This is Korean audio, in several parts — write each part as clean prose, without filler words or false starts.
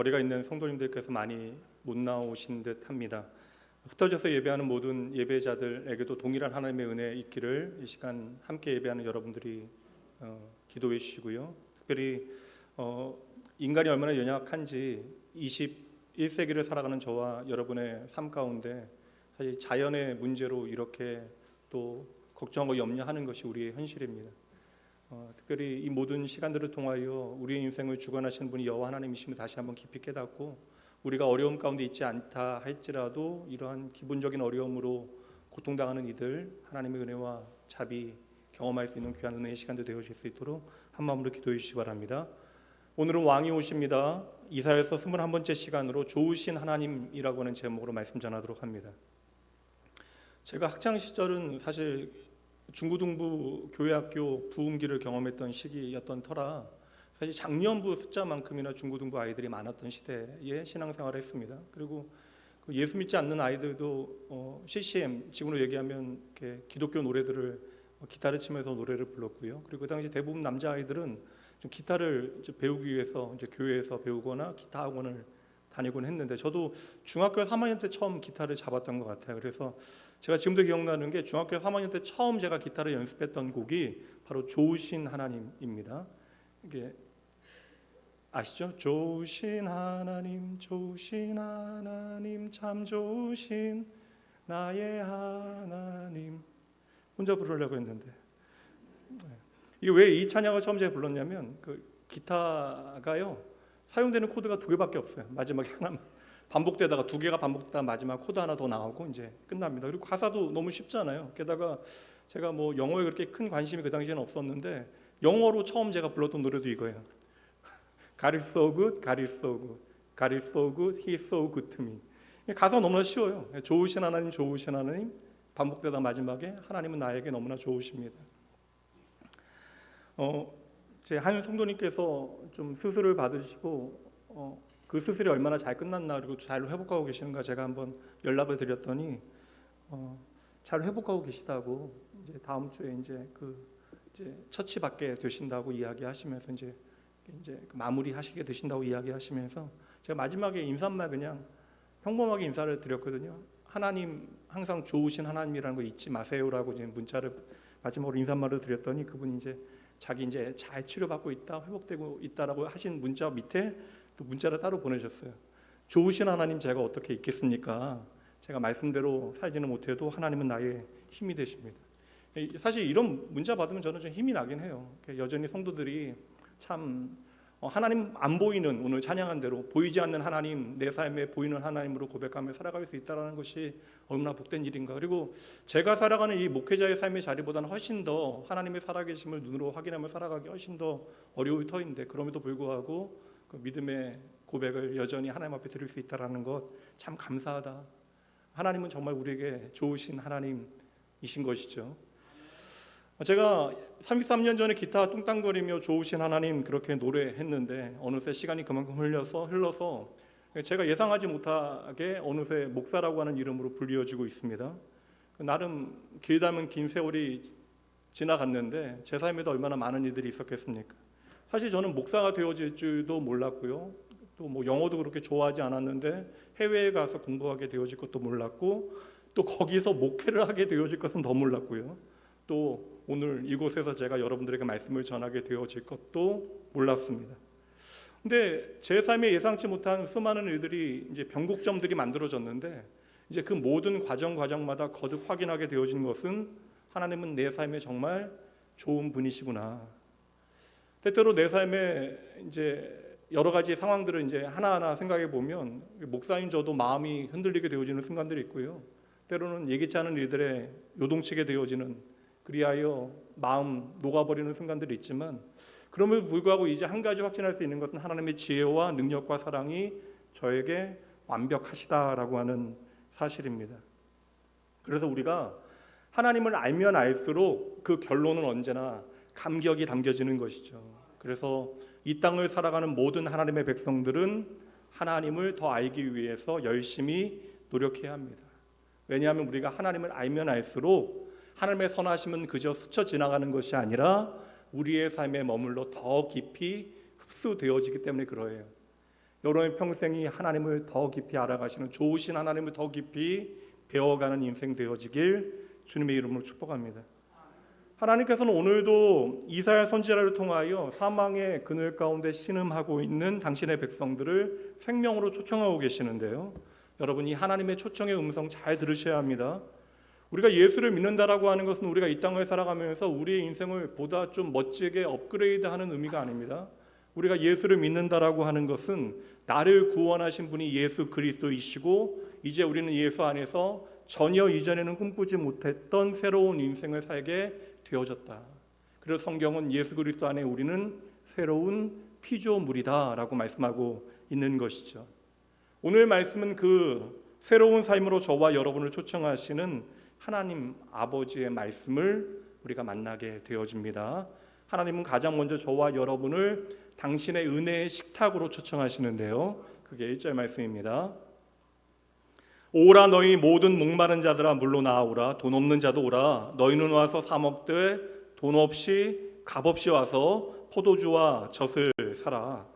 거리가 있는 성도님들께서 많이 못 나오신 듯합니다. 흩어져서 예배하는 모든 예배자들에게도 동일한 하나님의 은혜 있기를 이 시간 함께 예배하는 여러분들이 기도해 주시고요. 특별히 인간이 얼마나 연약한지 21세기를 살아가는 저와 여러분의 삶 가운데 사실 자연의 문제로 이렇게 또 걱정하고 염려하는 것이 우리의 현실입니다. 특별히 이 모든 시간들을 통하여 우리의 인생을 주관하시는 분이 여호와 하나님이심을 다시 한번 깊이 깨닫고 우리가 어려움 가운데 있지 않다 할지라도 이러한 기본적인 어려움으로 고통당하는 이들 하나님의 은혜와 자비 경험할 수 있는 귀한 은혜의 시간도 되어질 수 있도록 한 마음으로 기도해 주시기 바랍니다. 오늘은 왕이 오십니다. 이사야서 21번째 시간으로 좋으신 하나님이라고 하는 제목으로 말씀 전하도록 합니다. 제가 학창 시절은 사실 중고등부 교회학교 부흥기를 경험했던 시기였던 터라 사실 작년부 숫자만큼이나 중고등부 아이들이 많았던 시대에 신앙생활을 했습니다. 그리고 예수 믿지 않는 아이들도 CCM 지금으로 얘기하면 이렇게 기독교 노래들을 기타를 치면서 노래를 불렀고요. 그리고 그 당시 대부분 남자 아이들은 좀 기타를 배우기 위해서 이제 교회에서 배우거나 기타 학원을 다니곤 했는데 저도 중학교 3학년 때 처음 기타를 잡았던 것 같아요. 그래서 제가 지금도 기억나는 게 중학교 3학년 때 처음 제가 기타를 연습했던 곡이 바로 좋으신 하나님입니다. 이게 아시죠? 좋으신 하나님, 좋으신 하나님, 참 좋으신 나의 하나님. 혼자 부르려고 했는데 이게 왜 이 찬양을 처음 제가 불렀냐면 그 기타가요 사용되는 코드가 2개밖에 없어요. 마지막에 하나만 반복되다가 2개가 반복되다가 마지막 코드 하나 더 나오고 이제 끝납니다. 그리고 가사도 너무 쉽잖아요. 게다가 제가 뭐 영어에 그렇게 큰 관심이 그 당시에는 없었는데 영어로 처음 제가 불렀던 노래도 이거예요. God is so good, God is so good, God is so good, He is so good to me. 가사가 너무나 쉬워요. 좋으신 하나님, 좋으신 하나님, 반복되다 마지막에 하나님은 나에게 너무나 좋으십니다. 제 한 성도님께서 좀 수술을 받으시고 그 수술이 얼마나 잘 끝났나 그리고 잘 회복하고 계시는가 제가 한번 연락을 드렸더니 잘 회복하고 계시다고 이제 다음 주에 이제 처치받게 되신다고 이야기하시면서 이제 마무리하시게 되신다고 이야기하시면서 제가 마지막에 인사말 그냥 평범하게 인사를 드렸거든요. 하나님 항상 좋으신 하나님이라는 거 잊지 마세요라고 이제 문자를 마지막으로 인사말을 드렸더니 그분이 이제 자기 이제 잘 치료받고 있다, 회복되고 있다라고 하신 문자 밑에 또 문자를 따로 보내셨어요. 좋으신 하나님 제가 어떻게 있겠습니까? 제가 말씀대로 살지는 못해도 하나님은 나의 힘이 되십니다. 사실 이런 문자 받으면 저는 좀 힘이 나긴 해요. 여전히 성도들이 참 하나님 안 보이는 오늘 찬양한 대로 보이지 않는 하나님 내 삶에 보이는 하나님으로 고백하며 살아갈 수 있다는 것이 얼마나 복된 일인가. 그리고 제가 살아가는 이 목회자의 삶의 자리보다는 훨씬 더 하나님의 살아계심을 눈으로 확인하며 살아가기 훨씬 더 어려울 터인데 그럼에도 불구하고 그 믿음의 고백을 여전히 하나님 앞에 드릴 수 있다는 것 참 감사하다. 하나님은 정말 우리에게 좋으신 하나님이신 것이죠. 제가 33년 전에 기타 뚱땅거리며 좋으신 하나님 그렇게 노래했는데 어느새 시간이 그만큼 흘러서 제가 예상하지 못하게 어느새 목사라고 하는 이름으로 불리워지고 있습니다. 나름 길다면 긴 세월이 지나갔는데 제 삶에도 얼마나 많은 일들이 있었겠습니까? 사실 저는 목사가 되어질 줄도 몰랐고요. 또 뭐 영어도 그렇게 좋아하지 않았는데 해외에 가서 공부하게 되어질 것도 몰랐고 또 거기서 목회를 하게 되어질 것은 더 몰랐고요. 또 오늘 이곳에서 제가 여러분들에게 말씀을 전하게 되어질 것도 몰랐습니다. 근데 제 삶에 예상치 못한 수많은 일들이 이제 변곡점들이 만들어졌는데 이제 그 모든 과정마다 거듭 확인하게 되어진 것은 하나님은 내 삶에 정말 좋은 분이시구나. 때때로 내 삶에 이제 여러 가지 상황들을 이제 하나하나 생각해 보면 목사인 저도 마음이 흔들리게 되어지는 순간들이 있고요. 때로는 예기치 않은 일들에 요동치게 되어지는 그리하여 마음 녹아버리는 순간들이 있지만 그럼에도 불구하고 이제 한 가지 확신할 수 있는 것은 하나님의 지혜와 능력과 사랑이 저에게 완벽하시다라고 하는 사실입니다. 그래서 우리가 하나님을 알면 알수록 그 결론은 언제나 감격이 담겨지는 것이죠. 그래서 이 땅을 살아가는 모든 하나님의 백성들은 하나님을 더 알기 위해서 열심히 노력해야 합니다. 왜냐하면 우리가 하나님을 알면 알수록 하나님의 선하심은 그저 스쳐 지나가는 것이 아니라 우리의 삶에 머물러 더 깊이 흡수되어지기 때문에 그러해요. 여러분의 평생이 하나님을 더 깊이 알아가시는, 좋으신 하나님을 더 깊이 배워가는 인생 되어지길 주님의 이름으로 축복합니다. 하나님께서는 오늘도 이사야 선지자를 통하여 사망의 그늘 가운데 신음하고 있는 당신의 백성들을 생명으로 초청하고 계시는데요. 여러분, 이 하나님의 초청의 음성 잘 들으셔야 합니다. 우리가 예수를 믿는다라고 하는 것은 우리가 이 땅을 살아가면서 우리의 인생을 보다 좀 멋지게 업그레이드하는 의미가 아닙니다. 우리가 예수를 믿는다라고 하는 것은 나를 구원하신 분이 예수 그리스도이시고 이제 우리는 예수 안에서 전혀 이전에는 꿈꾸지 못했던 새로운 인생을 살게 되어졌다. 그래서 성경은 예수 그리스도 안에 우리는 새로운 피조물이다라고 말씀하고 있는 것이죠. 오늘 말씀은 그 새로운 삶으로 저와 여러분을 초청하시는 하나님 아버지의 말씀을 우리가 만나게 되어집니다. 하나님은 가장 먼저 저와 여러분을 당신의 은혜의 식탁으로 초청하시는데요. 그게 1절 말씀입니다. 오라 너희 모든 목마른 자들아 물로 나아오라. 돈 없는 자도 오라. 너희는 와서 사 먹되 돈 없이 값없이 와서 포도주와 젖을 사라.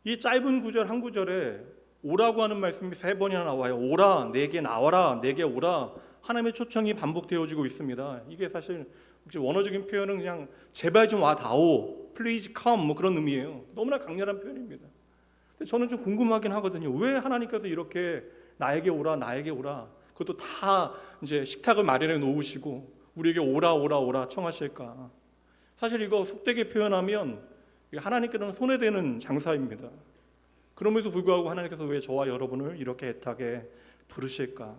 이 짧은 구절 한 구절에 오라고 하는 말씀이 3번이나 나와요. 오라, 내게 나와라, 내게 오라. 하나님의 초청이 반복되어지고 있습니다. 이게 사실 원어적인 표현은 그냥 제발 좀 와다오, please come 뭐 그런 의미예요. 너무나 강렬한 표현입니다. 근데 저는 좀 궁금하긴 하거든요. 왜 하나님께서 이렇게 나에게 오라, 나에게 오라, 그것도 다 이제 식탁을 마련해 놓으시고 우리에게 오라, 오라, 오라 청하실까? 사실 이거 속되게 표현하면 하나님께는 손해되는 장사입니다. 그럼에도 불구하고 하나님께서 왜 저와 여러분을 이렇게 애타게 부르실까?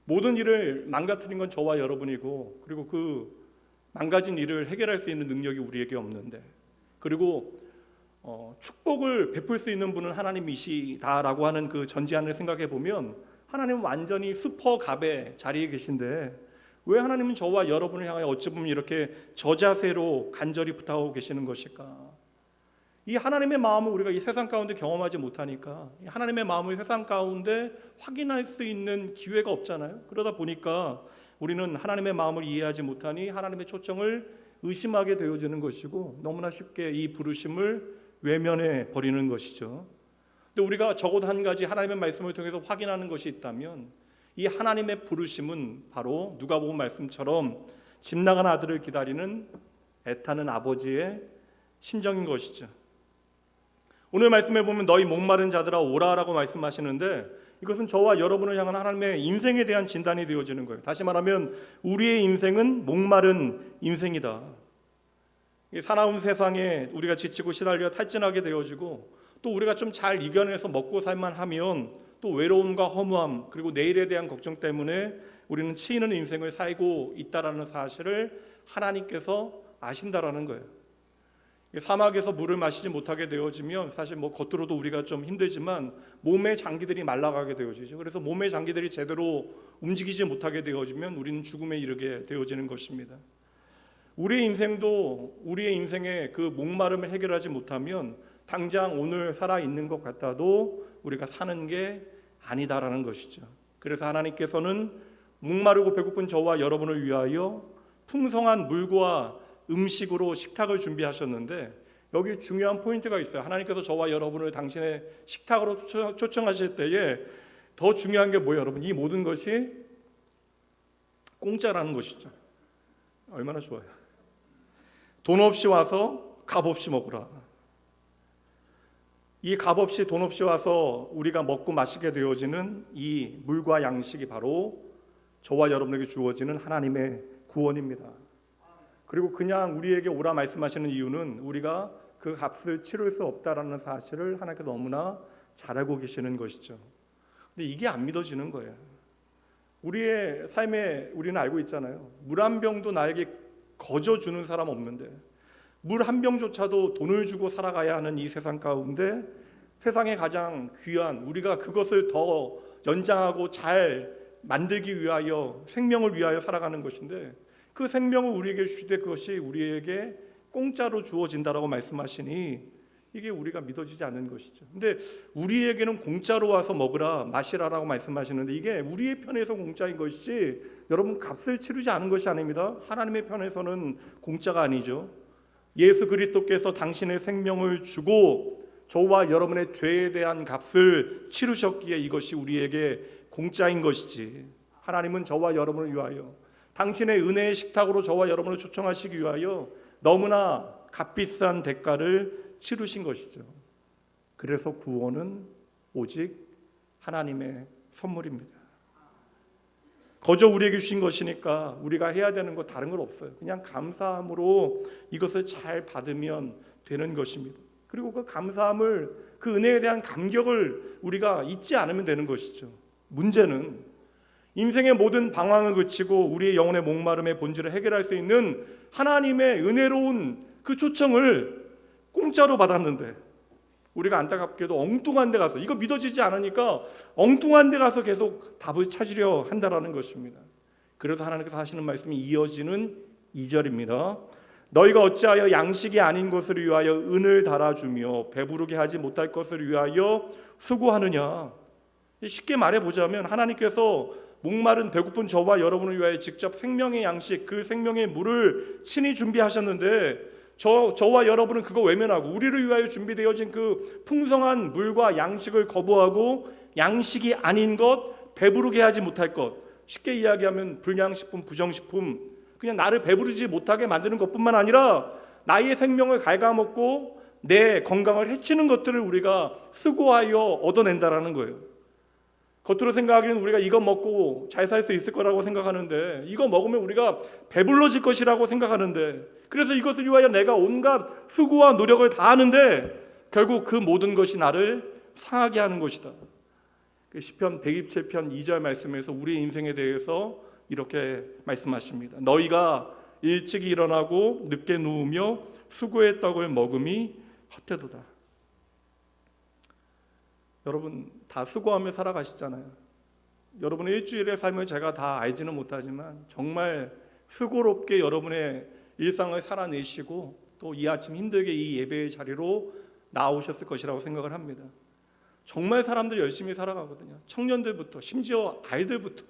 모든 일을 망가뜨린 건 저와 여러분이고, 그리고 그 망가진 일을 해결할 수 있는 능력이 우리에게 없는데, 그리고 축복을 베풀 수 있는 분은 하나님이시다라고 하는 그 전제안을 생각해 보면 하나님은 완전히 슈퍼갑의 자리에 계신데 왜 하나님은 저와 여러분을 향하여 어찌 보면 이렇게 저자세로 간절히 부탁하고 계시는 것일까? 이 하나님의 마음을 우리가 이 세상 가운데 경험하지 못하니까 이 하나님의 마음을 세상 가운데 확인할 수 있는 기회가 없잖아요. 그러다 보니까 우리는 하나님의 마음을 이해하지 못하니 하나님의 초청을 의심하게 되어지는 것이고 너무나 쉽게 이 부르심을 외면해 버리는 것이죠. 근데 우리가 적어도 한 가지 하나님의 말씀을 통해서 확인하는 것이 있다면 이 하나님의 부르심은 바로 누가복음 말씀처럼 집 나간 아들을 기다리는 애타는 아버지의 심정인 것이죠. 오늘 말씀에 보면 너희 목마른 자들아 오라라고 말씀하시는데 이것은 저와 여러분을 향한 하나님의 인생에 대한 진단이 되어지는 거예요. 다시 말하면 우리의 인생은 목마른 인생이다. 사나운 세상에 우리가 지치고 시달려 탈진하게 되어지고 또 우리가 좀 잘 이겨내서 먹고 살만 하면 또 외로움과 허무함 그리고 내일에 대한 걱정 때문에 우리는 치이는 인생을 살고 있다라는 사실을 하나님께서 아신다라는 거예요. 사막에서 물을 마시지 못하게 되어지면 사실 뭐 겉으로도 우리가 좀 힘들지만 몸의 장기들이 말라가게 되어지죠. 그래서 몸의 장기들이 제대로 움직이지 못하게 되어지면 우리는 죽음에 이르게 되어지는 것입니다. 우리의 인생도 우리의 인생의 그 목마름을 해결하지 못하면 당장 오늘 살아있는 것 같아도 우리가 사는 게 아니다라는 것이죠. 그래서 하나님께서는 목마르고 배고픈 저와 여러분을 위하여 풍성한 물과 음식으로 식탁을 준비하셨는데 여기 중요한 포인트가 있어요. 하나님께서 저와 여러분을 당신의 식탁으로 초청하실 때에 더 중요한 게 뭐예요, 여러분? 이 모든 것이 공짜라는 것이죠. 얼마나 좋아요. 돈 없이 와서 값 없이 먹으라. 이 값 없이 돈 없이 와서 우리가 먹고 마시게 되어지는 이 물과 양식이 바로 저와 여러분에게 주어지는 하나님의 구원입니다. 그리고 그냥 우리에게 오라 말씀하시는 이유는 우리가 그 값을 치를 수 없다라는 사실을 하나님께서 너무나 잘 알고 계시는 것이죠. 근데 이게 안 믿어지는 거예요. 우리의 삶에 우리는 알고 있잖아요. 물 한 병도 나에게 거저 주는 사람 없는데 물 한 병조차도 돈을 주고 살아가야 하는 이 세상 가운데 세상에 가장 귀한 우리가 그것을 더 연장하고 잘 만들기 위하여 생명을 위하여 살아가는 것인데 그 생명을 우리에게 주되 그것이 우리에게 공짜로 주어진다라고 말씀하시니 이게 우리가 믿어지지 않는 것이죠. 근데 우리에게는 공짜로 와서 먹으라 마시라라고 말씀하시는데 이게 우리의 편에서 공짜인 것이지 여러분 값을 치르지 않은 것이 아닙니다. 하나님의 편에서는 공짜가 아니죠. 예수 그리스도께서 당신의 생명을 주고 저와 여러분의 죄에 대한 값을 치르셨기에 이것이 우리에게 공짜인 것이지, 하나님은 저와 여러분을 위하여 당신의 은혜의 식탁으로 저와 여러분을 초청하시기 위하여 너무나 값비싼 대가를 치르신 것이죠. 그래서 구원은 오직 하나님의 선물입니다. 거저 우리에게 주신 것이니까 우리가 해야 되는 거 다른 건 없어요. 그냥 감사함으로 이것을 잘 받으면 되는 것입니다. 그리고 그 감사함을, 그 은혜에 대한 감격을 우리가 잊지 않으면 되는 것이죠. 문제는 인생의 모든 방황을 그치고 우리의 영혼의 목마름의 본질을 해결할 수 있는 하나님의 은혜로운 그 초청을 공짜로 받았는데 우리가 안타깝게도 엉뚱한 데 가서, 이거 믿어지지 않으니까 엉뚱한 데 가서 계속 답을 찾으려 한다라는 것입니다. 그래서 하나님께서 하시는 말씀이 이어지는 2절입니다. 너희가 어찌하여 양식이 아닌 것을 위하여 은을 달아주며 배부르게 하지 못할 것을 위하여 수고하느냐. 쉽게 말해보자면 하나님께서 목마른 배고픈 저와 여러분을 위하여 직접 생명의 양식, 그 생명의 물을 친히 준비하셨는데 저와 여러분은 그거 외면하고 우리를 위하여 준비되어진 그 풍성한 물과 양식을 거부하고 양식이 아닌 것, 배부르게 하지 못할 것, 쉽게 이야기하면 불량식품, 부정식품, 그냥 나를 배부르지 못하게 만드는 것뿐만 아니라 나의 생명을 갉아먹고 내 건강을 해치는 것들을 우리가 수고하여 얻어낸다라는 거예요. 겉으로 생각하기에는 우리가 이거 먹고 잘 살 수 있을 거라고 생각하는데, 이거 먹으면 우리가 배불러질 것이라고 생각하는데, 그래서 이것을 위하여 내가 온갖 수고와 노력을 다하는데 결국 그 모든 것이 나를 상하게 하는 것이다. 시편 127편 2절 말씀에서 우리 인생에 대해서 이렇게 말씀하십니다. 너희가 일찍 일어나고 늦게 누우며 수고의 떡을 먹음이 헛되도다. 여러분 다 수고하며 살아가시잖아요. 여러분의 일주일의 삶을 제가 다 알지는 못하지만 정말 수고롭게 여러분의 일상을 살아내시고 또 이 아침 힘들게 이 예배의 자리로 나오셨을 것이라고 생각을 합니다. 정말 사람들 열심히 살아가거든요. 청년들부터 심지어 아이들부터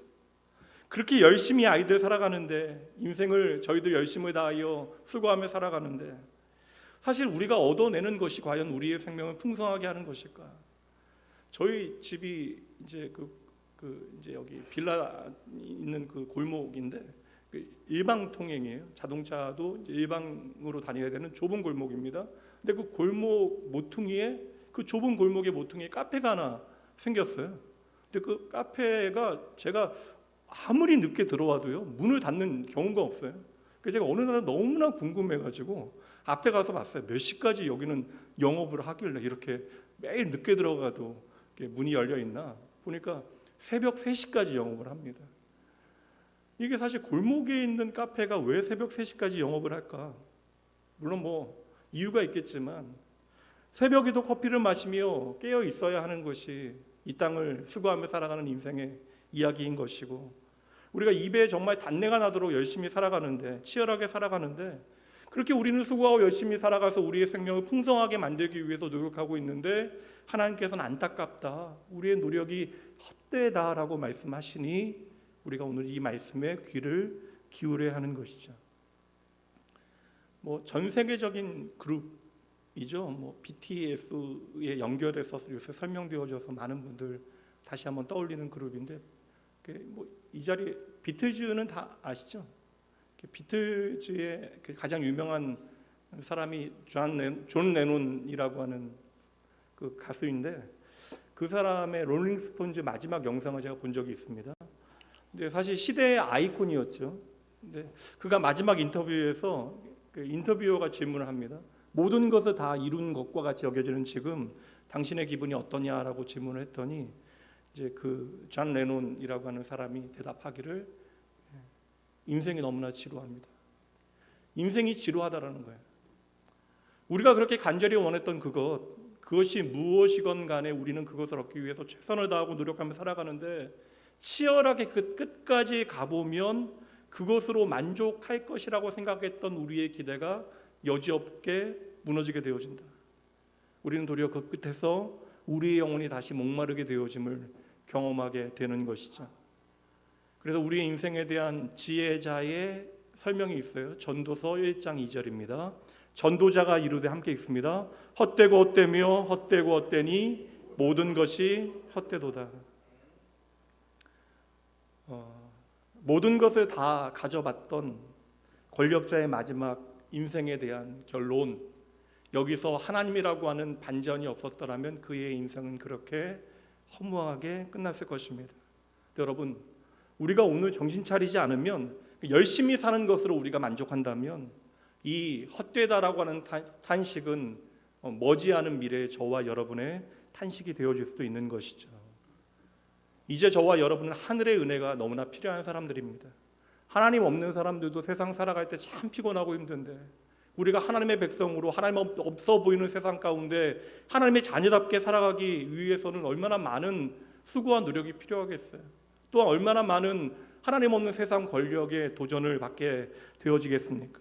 그렇게 열심히 아이들 살아가는데, 인생을 저희들 열심을 다하여 수고하며 살아가는데 사실 우리가 얻어내는 것이 과연 우리의 생명을 풍성하게 하는 것일까? 저희 집이 이제 이제 여기 빌라 있는 그 골목인데 일방 통행이에요. 자동차도 이제 일방으로 다녀야 되는 좁은 골목입니다. 근데 그 골목 모퉁이에, 그 좁은 골목의 모퉁이에 카페가 하나 생겼어요. 근데 그 카페가 제가 아무리 늦게 들어와도요 문을 닫는 경우가 없어요. 그래서 제가 어느 날 너무나 궁금해가지고 앞에 가서 봤어요. 몇 시까지 여기는 영업을 하길래 이렇게 매일 늦게 들어가도 문이 열려 있나 보니까 새벽 3시까지 영업을 합니다. 이게 사실 골목에 있는 카페가 왜 새벽 3시까지 영업을 할까? 물론 뭐 이유가 있겠지만 새벽에도 커피를 마시며 깨어 있어야 하는 것이 이 땅을 수고하며 살아가는 인생의 이야기인 것이고, 우리가 입에 정말 단내가 나도록 열심히 살아가는데, 치열하게 살아가는데, 그렇게 우리는 수고하고 열심히 살아가서 우리의 생명을 풍성하게 만들기 위해서 노력하고 있는데 하나님께서는 안타깝다, 우리의 노력이 헛되다라고 말씀하시니 우리가 오늘 이 말씀에 귀를 기울여야 하는 것이죠. 뭐 전 세계적인 그룹이죠. 뭐 BTS에 연결해서 요새 설명되어져서 많은 분들 다시 한번 떠올리는 그룹인데, 뭐 이 자리 비틀즈는 다 아시죠? 비틀즈의 가장 유명한 사람이 존 레논이라고 하는 그 가수인데, 그 사람의 롤링스톤즈 마지막 영상을 제가 본 적이 있습니다. 근데 사실 시대의 아이콘이었죠. 근데 그가 마지막 인터뷰에서 그 인터뷰어가 질문을 합니다. 모든 것을 다 이룬 것과 같이 여겨지는 지금 당신의 기분이 어떠냐라고 질문을 했더니 이제 그 존 레논이라고 하는 사람이 대답하기를 인생이 너무나 지루합니다. 인생이 지루하다라는 거예요. 우리가 그렇게 간절히 원했던 그것이 무엇이건 간에 우리는 그것을 얻기 위해서 최선을 다하고 노력하며 살아가는데, 치열하게 그 끝까지 가보면 그것으로 만족할 것이라고 생각했던 우리의 기대가 여지없게 무너지게 되어진다. 우리는 도리어 그 끝에서 우리의 영혼이 다시 목마르게 되어짐을 경험하게 되는 것이죠. 그래서 우리의 인생에 대한 지혜자의 설명이 있어요. 전도서 1장 2절입니다. 전도자가 이르되 함께 읽습니다. 헛되고 헛되며 헛되고 헛되니 모든 것이 헛되도다. 모든 것을 다 가져봤던 권력자의 마지막 인생에 대한 결론, 여기서 하나님이라고 하는 반전이 없었더라면 그의 인생은 그렇게 허무하게 끝났을 것입니다. 여러분, 우리가 오늘 정신 차리지 않으면, 열심히 사는 것으로 우리가 만족한다면 이 헛되다라고 하는 탄식은 머지않은 미래에 저와 여러분의 탄식이 되어질 수도 있는 것이죠. 이제 저와 여러분은 하늘의 은혜가 너무나 필요한 사람들입니다. 하나님 없는 사람들도 세상 살아갈 때 참 피곤하고 힘든데, 우리가 하나님의 백성으로 하나님 없어 보이는 세상 가운데 하나님의 자녀답게 살아가기 위해서는 얼마나 많은 수고와 노력이 필요하겠어요. 또한 얼마나 많은 하나님 없는 세상 권력에 도전을 받게 되어지겠습니까?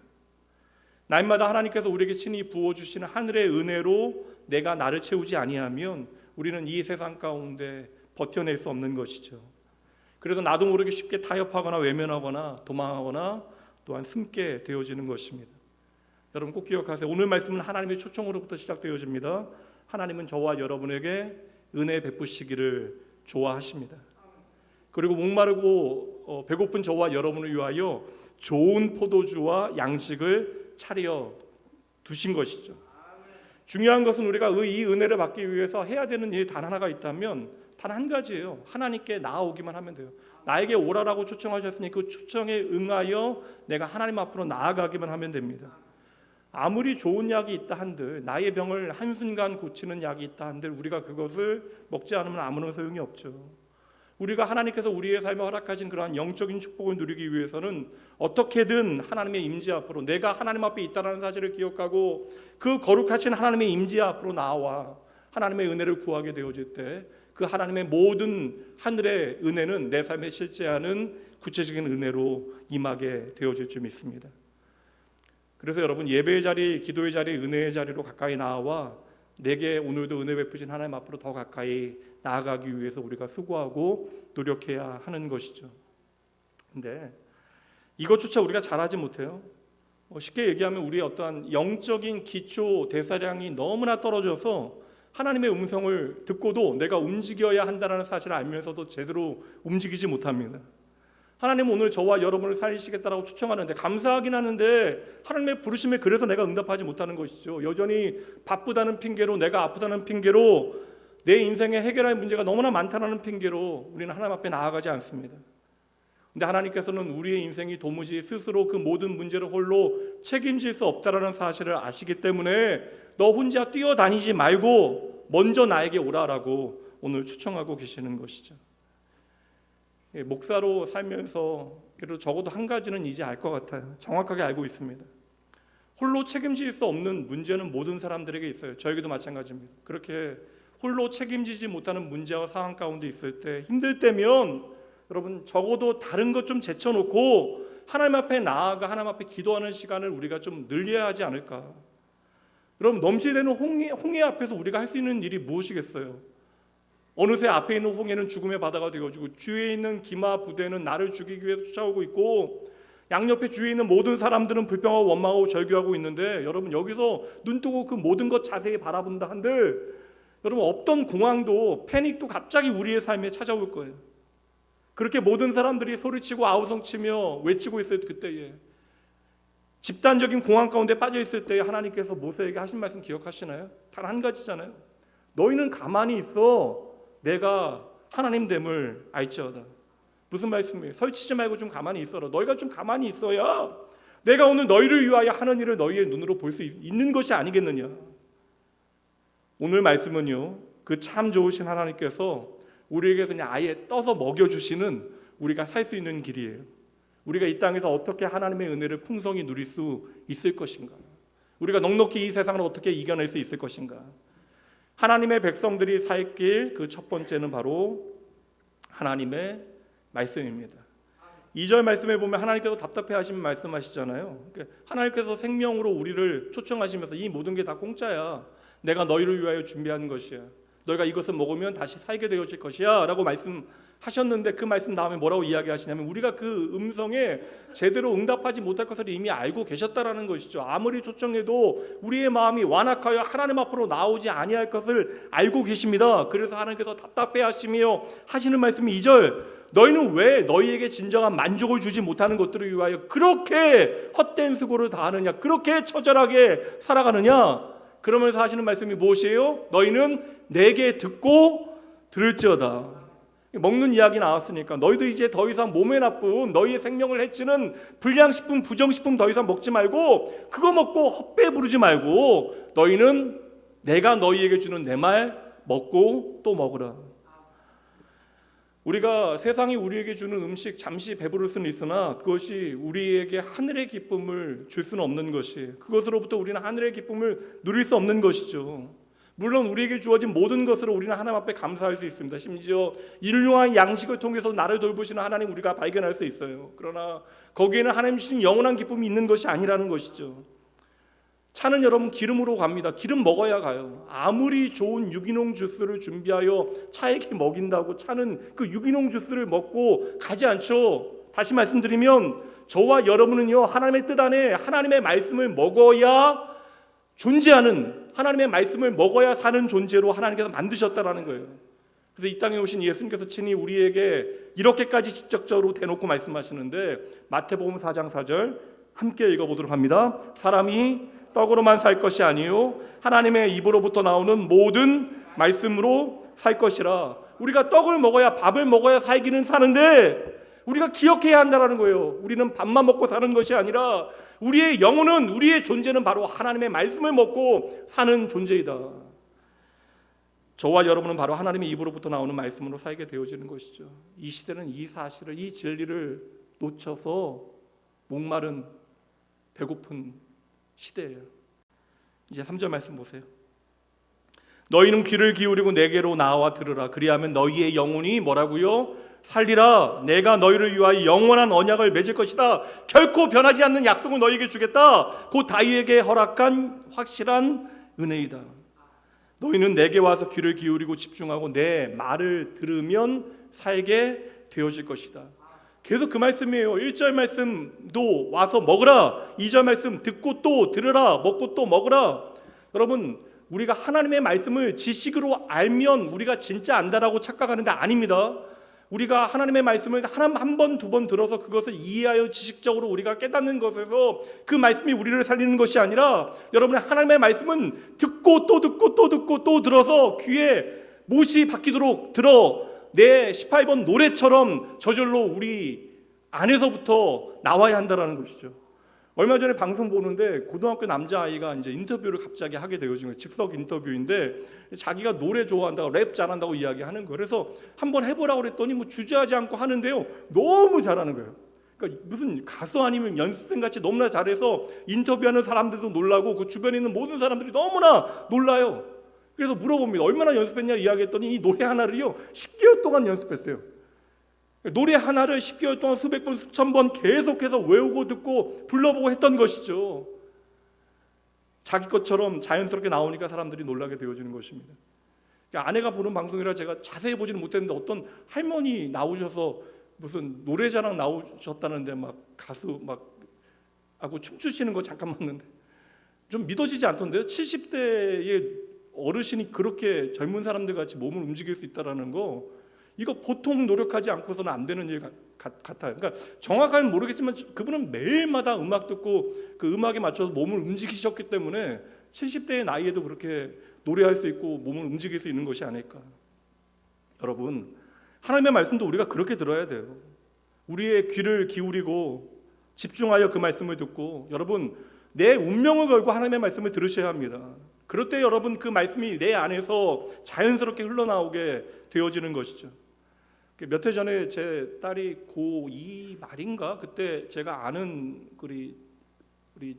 날마다 하나님께서 우리에게 친히 부어주시는 하늘의 은혜로 내가 나를 채우지 아니하면 우리는 이 세상 가운데 버텨낼 수 없는 것이죠. 그래서 나도 모르게 쉽게 타협하거나 외면하거나 도망하거나 또한 숨게 되어지는 것입니다. 여러분 꼭 기억하세요. 오늘 말씀은 하나님의 초청으로부터 시작되어집니다. 하나님은 저와 여러분에게 은혜 베푸시기를 좋아하십니다. 그리고 목마르고 배고픈 저와 여러분을 위하여 좋은 포도주와 양식을 차려 두신 것이죠. 중요한 것은 우리가 이 은혜를 받기 위해서 해야 되는 일이 단 하나가 있다면 단 한 가지예요. 하나님께 나아오기만 하면 돼요. 나에게 오라라고 초청하셨으니 그 초청에 응하여 내가 하나님 앞으로 나아가기만 하면 됩니다. 아무리 좋은 약이 있다 한들, 나의 병을 한순간 고치는 약이 있다 한들 우리가 그것을 먹지 않으면 아무런 소용이 없죠. 우리가 하나님께서 우리의 삶에 허락하신 그러한 영적인 축복을 누리기 위해서는 어떻게든 하나님의 임재 앞으로, 내가 하나님 앞에 있다는 사실을 기억하고 그 거룩하신 하나님의 임재 앞으로 나와 하나님의 은혜를 구하게 되어질 때 그 하나님의 모든 하늘의 은혜는 내 삶에 실제하는 구체적인 은혜로 임하게 되어질 줄 믿습니다. 그래서 여러분, 예배의 자리, 기도의 자리, 은혜의 자리로 가까이 나와 내게 오늘도 은혜 베푸신 하나님 앞으로 더 가까이 나아가기 위해서 우리가 수고하고 노력해야 하는 것이죠. 근데 이것조차 우리가 잘하지 못해요. 쉽게 얘기하면 우리의 어떠한 영적인 기초 대사량이 너무나 떨어져서 하나님의 음성을 듣고도 내가 움직여야 한다는 사실을 알면서도 제대로 움직이지 못합니다. 하나님은 오늘 저와 여러분을 살리시겠다라고 추천하는데, 감사하긴 하는데 하나님의 부르심에 그래서 내가 응답하지 못하는 것이죠. 여전히 바쁘다는 핑계로, 내가 아프다는 핑계로, 내 인생에 해결할 문제가 너무나 많다는 핑계로 우리는 하나님 앞에 나아가지 않습니다. 근데 하나님께서는 우리의 인생이 도무지 스스로 그 모든 문제를 홀로 책임질 수 없다는 사실을 아시기 때문에 너 혼자 뛰어다니지 말고 먼저 나에게 오라라고 오늘 추청하고 계시는 것이죠. 목사로 살면서 그래도 적어도 한 가지는 이제 알 것 같아요. 정확하게 알고 있습니다. 홀로 책임질 수 없는 문제는 모든 사람들에게 있어요. 저에게도 마찬가지입니다. 그렇게 홀로 책임지지 못하는 문제와 상황 가운데 있을 때, 힘들 때면 여러분 적어도 다른 것 좀 제쳐놓고 하나님 앞에 나아가 하나님 앞에 기도하는 시간을 우리가 좀 늘려야 하지 않을까. 여러분, 넘치되는 홍해 앞에서 우리가 할 수 있는 일이 무엇이겠어요? 어느새 앞에 있는 홍해는 죽음의 바다가 되어지고 뒤에 있는 기마 부대는 나를 죽이기 위해서 쫓아오고 있고 양옆에 주위에 있는 모든 사람들은 불평하고 원망하고 절규하고 있는데, 여러분 여기서 눈뜨고 그 모든 것 자세히 바라본다 한들 여러분 없던 공황도 패닉도 갑자기 우리의 삶에 찾아올 거예요. 그렇게 모든 사람들이 소리치고 아우성치며 외치고 있을 그때에, 집단적인 공황 가운데 빠져 있을 때에 하나님께서 모세에게 하신 말씀 기억하시나요? 단 한 가지잖아요. 너희는 가만히 있어 내가 하나님 됨을 알지어다. 무슨 말씀이에요? 설치지 말고 좀 가만히 있어라. 너희가 좀 가만히 있어야 내가 오늘 너희를 위하여 하는 일을 너희의 눈으로 볼 수 있는 것이 아니겠느냐. 오늘 말씀은요, 그 참 좋으신 하나님께서 우리에게서 그냥 아예 떠서 먹여주시는, 우리가 살 수 있는 길이에요. 우리가 이 땅에서 어떻게 하나님의 은혜를 풍성히 누릴 수 있을 것인가, 우리가 넉넉히 이 세상을 어떻게 이겨낼 수 있을 것인가. 하나님의 백성들이 살 길, 그 첫 번째는 바로 하나님의 말씀입니다. 2절 말씀에 보면 하나님께서 답답해하시면 말씀하시잖아요. 하나님께서 생명으로 우리를 초청하시면서 이 모든 게 다 공짜야, 내가 너희를 위하여 준비한 것이야, 너희가 이것을 먹으면 다시 살게 되어질 것이야 라고 말씀하셨는데, 그 말씀 다음에 뭐라고 이야기하시냐면 우리가 그 음성에 제대로 응답하지 못할 것을 이미 알고 계셨다라는 것이죠. 아무리 초청해도 우리의 마음이 완악하여 하나님 앞으로 나오지 아니할 것을 알고 계십니다. 그래서 하나님께서 답답해하시며 하시는 말씀이 2절, 너희는 왜 너희에게 진정한 만족을 주지 못하는 것들을 위하여 그렇게 헛된 수고를 다하느냐, 그렇게 처절하게 살아가느냐. 그러면서 하시는 말씀이 무엇이에요? 너희는 내게 듣고 들을지어다. 먹는 이야기 나왔으니까 너희도 이제 더 이상 몸에 나쁜, 너희의 생명을 해치는 불량식품, 부정식품 더 이상 먹지 말고, 그거 먹고 헛배 부르지 말고 너희는 내가 너희에게 주는 내 말 먹고 또 먹으라. 우리가 세상이 우리에게 주는 음식 잠시 배부를 수는 있으나 그것이 우리에게 하늘의 기쁨을 줄 수는 없는 것이, 그것으로부터 우리는 하늘의 기쁨을 누릴 수 없는 것이죠. 물론 우리에게 주어진 모든 것으로 우리는 하나님 앞에 감사할 수 있습니다. 심지어 일용할 양식을 통해서 나를 돌보시는 하나님 우리가 발견할 수 있어요. 그러나 거기에는 하나님 주신 영원한 기쁨이 있는 것이 아니라는 것이죠. 차는 여러분 기름으로 갑니다. 기름 먹어야 가요. 아무리 좋은 유기농 주스를 준비하여 차에게 먹인다고 차는 그 유기농 주스를 먹고 가지 않죠. 다시 말씀드리면 저와 여러분은요, 하나님의 뜻 안에 하나님의 말씀을 먹어야 존재하는, 하나님의 말씀을 먹어야 사는 존재로 하나님께서 만드셨다라는 거예요. 그래서 이 땅에 오신 예수님께서 친히 우리에게 이렇게까지 직접적으로 대놓고 말씀하시는데, 마태복음 4장 4절 함께 읽어보도록 합니다. 사람이 떡으로만 살 것이 아니요 하나님의 입으로부터 나오는 모든 말씀으로 살 것이라. 우리가 떡을 먹어야, 밥을 먹어야 살기는 사는데 우리가 기억해야 한다는 거예요. 우리는 밥만 먹고 사는 것이 아니라 우리의 영혼은, 우리의 존재는 바로 하나님의 말씀을 먹고 사는 존재이다. 저와 여러분은 바로 하나님의 입으로부터 나오는 말씀으로 살게 되어지는 것이죠. 이 시대는 이 사실을, 이 진리를 놓쳐서 목마른, 배고픈 시대예요. 이제 3절 말씀 보세요. 너희는 귀를 기울이고 내게로 나와 들으라. 그리하면 너희의 영혼이 뭐라고요? 살리라. 내가 너희를 위하여 영원한 언약을 맺을 것이다. 결코 변하지 않는 약속을 너희에게 주겠다. 곧 다윗에게 허락한 확실한 은혜이다. 너희는 내게 와서 귀를 기울이고 집중하고 내 말을 들으면 살게 되어질 것이다. 계속 그 말씀이에요. 1절 말씀도 와서 먹으라, 2절 말씀 듣고 또 들으라, 먹고 또 먹으라. 여러분, 우리가 하나님의 말씀을 지식으로 알면 우리가 진짜 안다라고 착각하는데 아닙니다. 우리가 하나님의 말씀을 한 번, 두 번 들어서 그것을 이해하여 지식적으로 우리가 깨닫는 것에서 그 말씀이 우리를 살리는 것이 아니라, 여러분의 하나님의 말씀은 듣고 또 듣고 또 듣고 또 들어서 귀에 못이 박히도록 들어 내 18번 노래처럼 저절로 우리 안에서부터 나와야 한다는 것이죠. 얼마 전에 방송 보는데 고등학교 남자아이가 이제 인터뷰를 갑자기 하게 되어진 거예요. 즉석 인터뷰인데 자기가 노래 좋아한다고, 랩 잘한다고 이야기하는 거예요. 그래서 한번 해보라고 그랬더니 뭐 주저하지 않고 하는데요, 너무 잘하는 거예요. 그러니까 무슨 가수 아니면 연습생 같이 너무나 잘해서 인터뷰하는 사람들도 놀라고 그 주변에 있는 모든 사람들이 너무나 놀라요. 그래서 물어봅니다. 얼마나 연습했냐 이야기했더니 이 노래 하나를요 10개월 동안 연습했대요. 노래 하나를 10개월 동안 수백 번, 수천 번 계속해서 외우고 듣고 불러보고 했던 것이죠. 자기 것처럼 자연스럽게 나오니까 사람들이 놀라게 되어지는 것입니다. 그러니까 아내가 보는 방송이라 제가 자세히 보지는 못했는데 어떤 할머니 나오셔서 무슨 노래자랑 나오셨다는데 막 가수 막 하고 춤추시는 거 잠깐 봤는데 좀 믿어지지 않던데요. 70대의 어르신이 그렇게 젊은 사람들 같이 몸을 움직일 수 있다는 거, 이거 보통 노력하지 않고서는 안 되는 일 같아요. 그러니까 정확하게는 모르겠지만 그분은 매일마다 음악 듣고 그 음악에 맞춰서 몸을 움직이셨기 때문에 70대의 나이에도 그렇게 노래할 수 있고 몸을 움직일 수 있는 것이 아닐까. 여러분, 하나님의 말씀도 우리가 그렇게 들어야 돼요. 우리의 귀를 기울이고 집중하여 그 말씀을 듣고, 여러분 내 운명을 걸고 하나님의 말씀을 들으셔야 합니다. 그럴 때 여러분 그 말씀이 내 안에서 자연스럽게 흘러나오게 되어지는 것이죠. 몇 해 전에 제 딸이 고2 말인가 그때 제가 아는 우리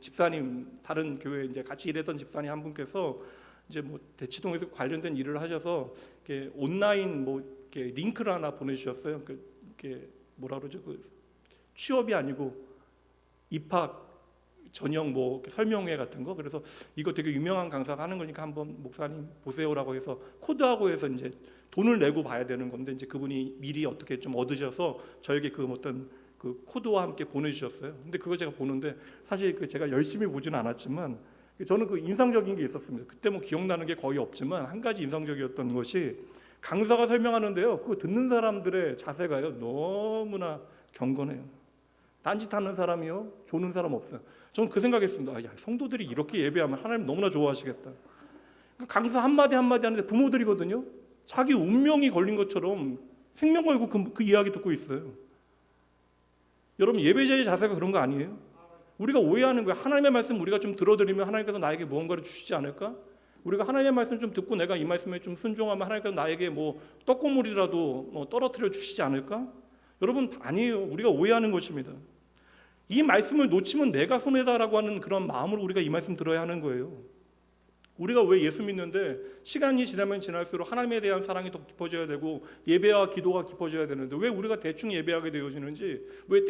집사님, 다른 교회 이제 같이 일했던 집사님 한 분께서 이제 뭐 대치동에서 관련된 일을 하셔서 이렇게 온라인 뭐 이렇게 링크를 하나 보내주셨어요. 이렇게 뭐라 그러죠? 그 취업이 아니고 입학 전형 뭐 설명회 같은 거. 그래서 이거 되게 유명한 강사가 하는 거니까 한번 목사님 보세요라고 해서 코드하고 해서 이제 돈을 내고 봐야 되는 건데, 이제 그분이 미리 어떻게 좀 얻으셔서 저에게 그 어떤 그 코드와 함께 보내주셨어요. 근데 그거 제가 보는데 사실 그 제가 열심히 보지는 않았지만 저는 그 인상적인 게 있었습니다. 그때 뭐 기억나는 게 거의 없지만 한 가지 인상적이었던 것이, 강사가 설명하는데요, 그거 듣는 사람들의 자세가요 너무나 경건해요. 딴짓하는 사람이요, 조는 사람 없어요. 저는 그 생각했습니다. 야, 성도들이 이렇게 예배하면 하나님 너무나 좋아하시겠다. 강사 한마디 한마디 하는데 부모들이거든요. 자기 운명이 걸린 것처럼 생명 걸고 그 이야기 듣고 있어요. 여러분, 예배자의 자세가 그런 거 아니에요? 우리가 오해하는 거예요. 하나님의 말씀 우리가 좀 들어드리면 하나님께서 나에게 무언가를 주시지 않을까? 우리가 하나님의 말씀 좀 듣고 내가 이 말씀에 좀 순종하면 하나님께서 나에게 뭐 떡고물이라도 뭐 떨어뜨려 주시지 않을까? 여러분, 아니에요. 우리가 오해하는 것입니다. 이 말씀을 놓치면 내가 손해다라고 하는 그런 마음으로 우리가 이 말씀 들어야 하는 거예요. 우리가 왜 예수 믿는데 시간이 지나면 지날수록 하나님에 대한 사랑이 더 깊어져야 되고 예배와 기도가 깊어져야 되는데, 왜 우리가 대충 예배하게 되어지는지, 왜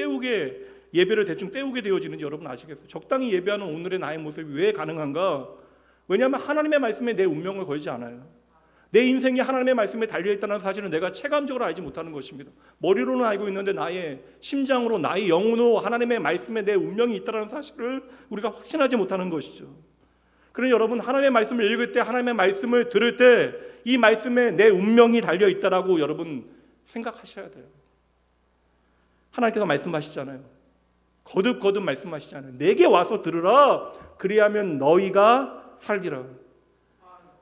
예배를 대충 때우게 되어지는지 여러분 아시겠어요? 적당히 예배하는 오늘의 나의 모습이 왜 가능한가? 왜냐하면 하나님의 말씀에 내 운명을 걸지 않아요. 내 인생이 하나님의 말씀에 달려있다는 사실은 내가 체감적으로 알지 못하는 것입니다. 머리로는 알고 있는데 나의 심장으로, 나의 영으로 하나님의 말씀에 내 운명이 있다는 사실을 우리가 확신하지 못하는 것이죠. 그러니 여러분, 하나님의 말씀을 읽을 때, 하나님의 말씀을 들을 때 이 말씀에 내 운명이 달려있다라고 여러분 생각하셔야 돼요. 하나님께서 말씀하시잖아요. 거듭 말씀하시잖아요. 내게 와서 들으라, 그리하면 너희가 살리라.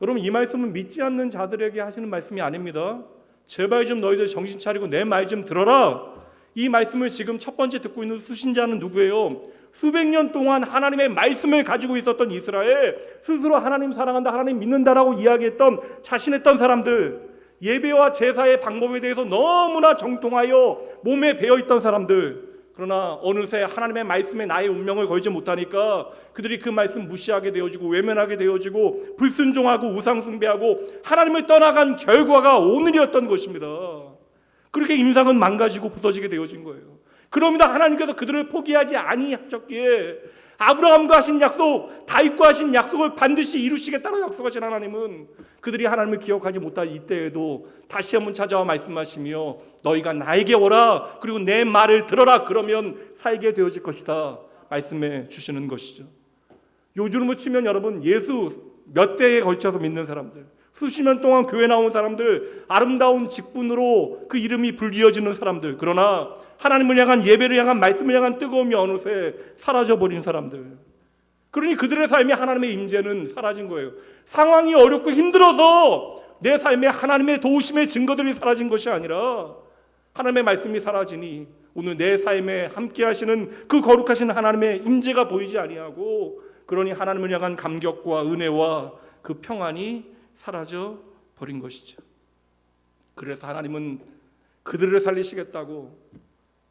여러분, 이 말씀은 믿지 않는 자들에게 하시는 말씀이 아닙니다. 제발 좀 너희들 정신 차리고 내 말 좀 들어라. 이 말씀을 지금 첫 번째 듣고 있는 수신자는 누구예요? 수백 년 동안 하나님의 말씀을 가지고 있었던 이스라엘, 스스로 하나님 사랑한다, 하나님 믿는다라고 이야기했던, 자신했던 사람들, 예배와 제사의 방법에 대해서 너무나 정통하여 몸에 배어있던 사람들, 그러나 어느새 하나님의 말씀에 나의 운명을 걸지 못하니까 그들이 그 말씀 무시하게 되어지고 외면하게 되어지고 불순종하고 우상숭배하고 하나님을 떠나간 결과가 오늘이었던 것입니다. 그렇게 임상은 망가지고 부서지게 되어진 거예요. 그럽니다. 하나님께서 그들을 포기하지 아니하셨기에 아브라함과 하신 약속, 다윗과 하신 약속을 반드시 이루시겠다고 약속하신 하나님은 그들이 하나님을 기억하지 못할 이때에도 다시 한번 찾아와 말씀하시며 너희가 나에게 오라, 그리고 내 말을 들어라, 그러면 살게 되어질 것이다 말씀해 주시는 것이죠. 요즘으로 치면 여러분, 예수 몇 대에 걸쳐서 믿는 사람들, 수십 년 동안 교회 나온 사람들, 아름다운 직분으로 그 이름이 불리어지는 사람들, 그러나 하나님을 향한, 예배를 향한, 말씀을 향한 뜨거움이 어느새 사라져버린 사람들. 그러니 그들의 삶에 하나님의 임재는 사라진 거예요. 상황이 어렵고 힘들어서 내 삶에 하나님의 도우심의 증거들이 사라진 것이 아니라 하나님의 말씀이 사라지니 오늘 내 삶에 함께 하시는 그 거룩하신 하나님의 임재가 보이지 아니하고, 그러니 하나님을 향한 감격과 은혜와 그 평안이 사라져 버린 것이죠. 그래서 하나님은 그들을 살리시겠다고,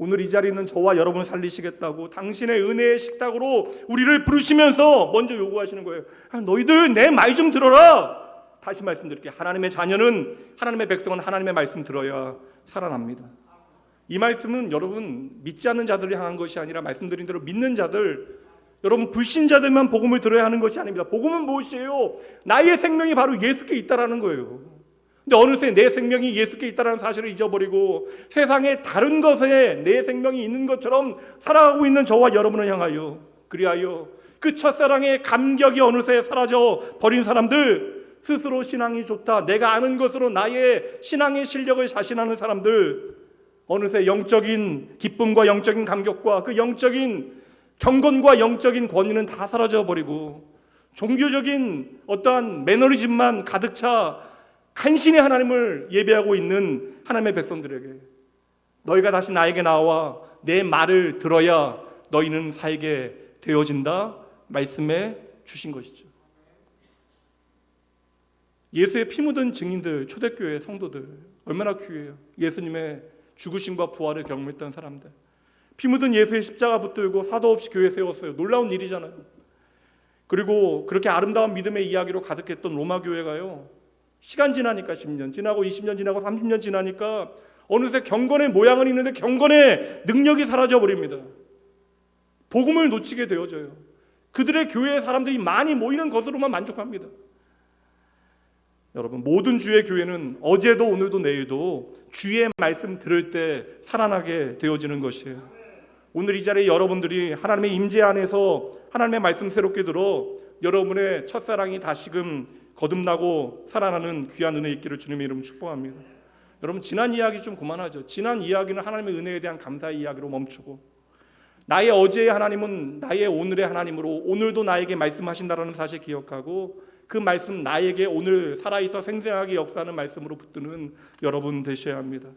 오늘 이 자리에 있는 저와 여러분을 살리시겠다고 당신의 은혜의 식탁으로 우리를 부르시면서 먼저 요구하시는 거예요. 너희들 내 말 좀 들어라. 다시 말씀드릴게요. 하나님의 자녀는, 하나님의 백성은 하나님의 말씀 들어야 살아납니다. 이 말씀은 여러분, 믿지 않는 자들을 향한 것이 아니라 말씀드린 대로 믿는 자들, 여러분 불신자들만 복음을 들어야 하는 것이 아닙니다. 복음은 무엇이에요? 나의 생명이 바로 예수께 있다라는 거예요. 근데 어느새 내 생명이 예수께 있다라는 사실을 잊어버리고 세상의 다른 것에 내 생명이 있는 것처럼 살아가고 있는 저와 여러분을 향하여, 그리하여 그 첫사랑의 감격이 어느새 사라져 버린 사람들, 스스로 신앙이 좋다, 내가 아는 것으로 나의 신앙의 실력을 자신하는 사람들, 어느새 영적인 기쁨과 영적인 감격과 그 영적인 경건과 영적인 권위는 다 사라져 버리고 종교적인 어떠한 매너리즘만 가득 차 간신히 하나님을 예배하고 있는 하나님의 백성들에게 너희가 다시 나에게 나와 내 말을 들어야 너희는 살게 되어진다 말씀해 주신 것이죠. 예수의 피 묻은 증인들, 초대교회 성도들 얼마나 귀해요. 예수님의 죽으심과 부활을 경험했던 사람들, 피 묻은 예수의 십자가 붙들고 사도 없이 교회 세웠어요. 놀라운 일이잖아요. 그리고 그렇게 아름다운 믿음의 이야기로 가득했던 로마 교회가요, 시간 지나니까 10년 지나고 20년 지나고 30년 지나니까 어느새 경건의 모양은 있는데 경건의 능력이 사라져 버립니다. 복음을 놓치게 되어져요. 그들의 교회에 사람들이 많이 모이는 것으로만 만족합니다. 여러분, 모든 주의 교회는 어제도 오늘도 내일도 주의 말씀 들을 때 살아나게 되어지는 것이에요. 오늘 이 자리에 여러분들이 하나님의 임재 안에서 하나님의 말씀 새롭게 들어 여러분의 첫사랑이 다시금 거듭나고 살아나는 귀한 은혜 있기를 주님의 이름으로 축복합니다. 여러분, 지난 이야기 좀 그만하죠. 지난 이야기는 하나님의 은혜에 대한 감사의 이야기로 멈추고, 나의 어제의 하나님은 나의 오늘의 하나님으로 오늘도 나에게 말씀하신다는 사실 기억하고, 그 말씀 나에게 오늘 살아있어 생생하게 역사하는 말씀으로 붙드는 여러분 되셔야 합니다.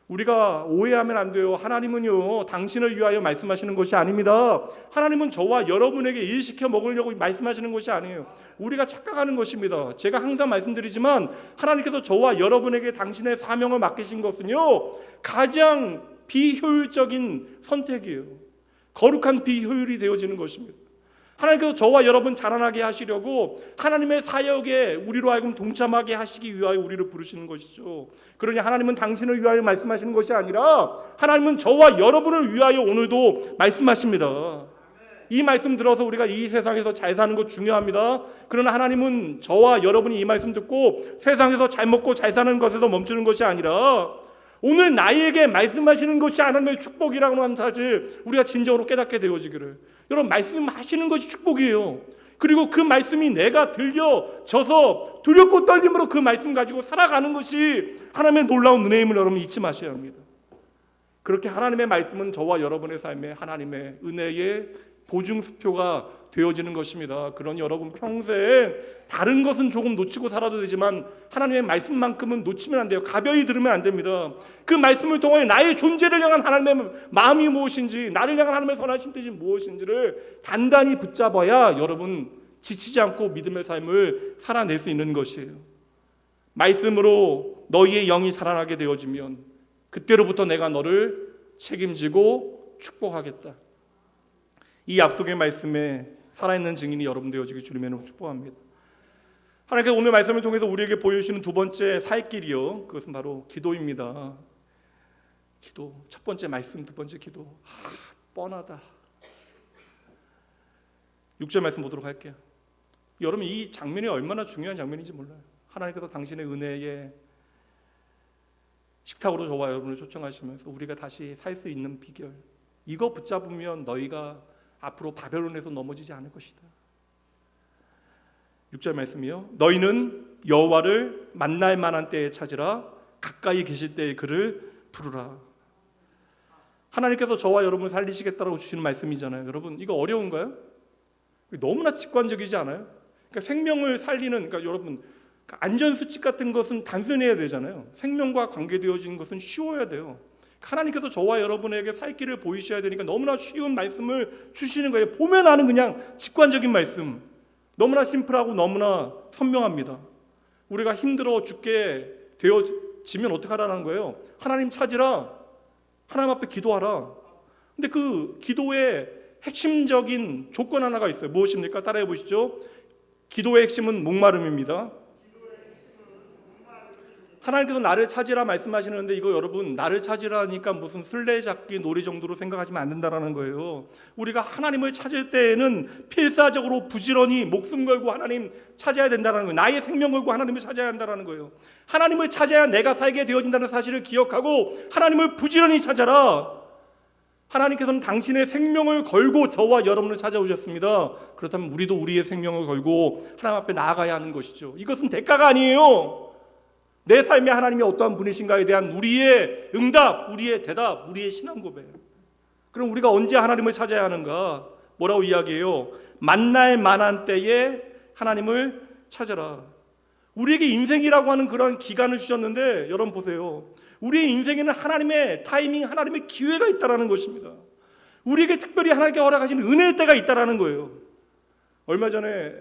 우리가 오해하면 안 돼요. 하나님은요, 당신을 위하여 말씀하시는 것이 아닙니다. 하나님은 저와 여러분에게 일시켜 먹으려고 말씀하시는 것이 아니에요. 우리가 착각하는 것입니다. 제가 항상 말씀드리지만 하나님께서 저와 여러분에게 당신의 사명을 맡기신 것은요, 가장 비효율적인 선택이에요. 거룩한 비효율이 되어지는 것입니다. 하나님께서 저와 여러분 자라나게 하시려고 하나님의 사역에 우리로 하여금 동참하게 하시기 위하여 우리를 부르시는 것이죠. 그러니 하나님은 당신을 위하여 말씀하시는 것이 아니라 하나님은 저와 여러분을 위하여 오늘도 말씀하십니다. 이 말씀 들어서 우리가 이 세상에서 잘 사는 것 중요합니다. 그러나 하나님은 저와 여러분이 이 말씀 듣고 세상에서 잘 먹고 잘 사는 것에서 멈추는 것이 아니라 오늘 나에게 말씀하시는 것이 하나님의 축복이라고 하는 사실 우리가 진정으로 깨닫게 되어지기를. 여러분, 말씀하시는 것이 축복이에요. 그리고 그 말씀이 내가 들려져서 두렵고 떨림으로 그 말씀 가지고 살아가는 것이 하나님의 놀라운 은혜임을 여러분 잊지 마셔야 합니다. 그렇게 하나님의 말씀은 저와 여러분의 삶에 하나님의 은혜의 보증수표가 되어지는 것입니다. 그러니 여러분, 평생 다른 것은 조금 놓치고 살아도 되지만 하나님의 말씀만큼은 놓치면 안 돼요. 가벼이 들으면 안 됩니다. 그 말씀을 통해 나의 존재를 향한 하나님의 마음이 무엇인지, 나를 향한 하나님의 선하신 뜻이 무엇인지를 단단히 붙잡아야 여러분 지치지 않고 믿음의 삶을 살아낼 수 있는 것이에요. 말씀으로 너희의 영이 살아나게 되어지면 그때로부터 내가 너를 책임지고 축복하겠다. 이 약속의 말씀에 살아있는 증인이 여러분 되어지기 주님의 이름으로 축복합니다. 하나님께서 오늘 말씀을 통해서 우리에게 보여주시는 두 번째 살 길이요, 그것은 바로 기도입니다. 기도, 첫 번째 말씀, 두 번째 기도. 뻔하다. 6절 말씀 보도록 할게요. 여러분, 이 장면이 얼마나 중요한 장면인지 몰라요. 하나님께서 당신의 은혜의 식탁으로 저와 여러분을 초청하시면서 우리가 다시 살 수 있는 비결, 이거 붙잡으면 너희가 앞으로 바벨론에서 넘어지지 않을 것이다. 6절 말씀이요. 너희는 여호와를 만날 만한 때에 찾으라. 가까이 계실 때에 그를 부르라. 하나님께서 저와 여러분을 살리시겠다고 주시는 말씀이잖아요. 여러분, 이거 어려운가요? 너무나 직관적이지 않아요? 그러니까 생명을 살리는, 그러니까 여러분, 안전수칙 같은 것은 단순해야 되잖아요. 생명과 관계되어진 것은 쉬워야 돼요. 하나님께서 저와 여러분에게 살 길을 보이셔야 되니까 너무나 쉬운 말씀을 주시는 거예요. 보면 아는 그냥 직관적인 말씀, 너무나 심플하고 너무나 선명합니다. 우리가 힘들어 죽게 되어지면 어떻게 하라는 거예요? 하나님 찾으라, 하나님 앞에 기도하라. 근데 그 기도의 핵심적인 조건 하나가 있어요. 무엇입니까? 따라해 보시죠. 기도의 핵심은 목마름입니다. 하나님께서 나를 찾으라 말씀하시는데, 이거 여러분, 나를 찾으라니까 무슨 술래잡기 놀이 정도로 생각하시면 안 된다는 거예요. 우리가 하나님을 찾을 때에는 필사적으로 부지런히 목숨 걸고 하나님 찾아야 된다는 거예요. 나의 생명 걸고 하나님을 찾아야 한다는 거예요. 하나님을 찾아야 내가 살게 되어진다는 사실을 기억하고 하나님을 부지런히 찾아라. 하나님께서는 당신의 생명을 걸고 저와 여러분을 찾아오셨습니다. 그렇다면 우리도 우리의 생명을 걸고 하나님 앞에 나아가야 하는 것이죠. 이것은 대가가 아니에요. 내 삶에 하나님이 어떠한 분이신가에 대한 우리의 응답, 우리의 대답, 우리의 신앙 고백. 그럼 우리가 언제 하나님을 찾아야 하는가? 뭐라고 이야기해요? 만날 만한 때에 하나님을 찾아라. 우리에게 인생이라고 하는 그런 기간을 주셨는데, 여러분 보세요. 우리의 인생에는 하나님의 타이밍, 하나님의 기회가 있다는 것입니다. 우리에게 특별히 하나님께 허락하신 은혜의 때가 있다는 거예요. 얼마 전에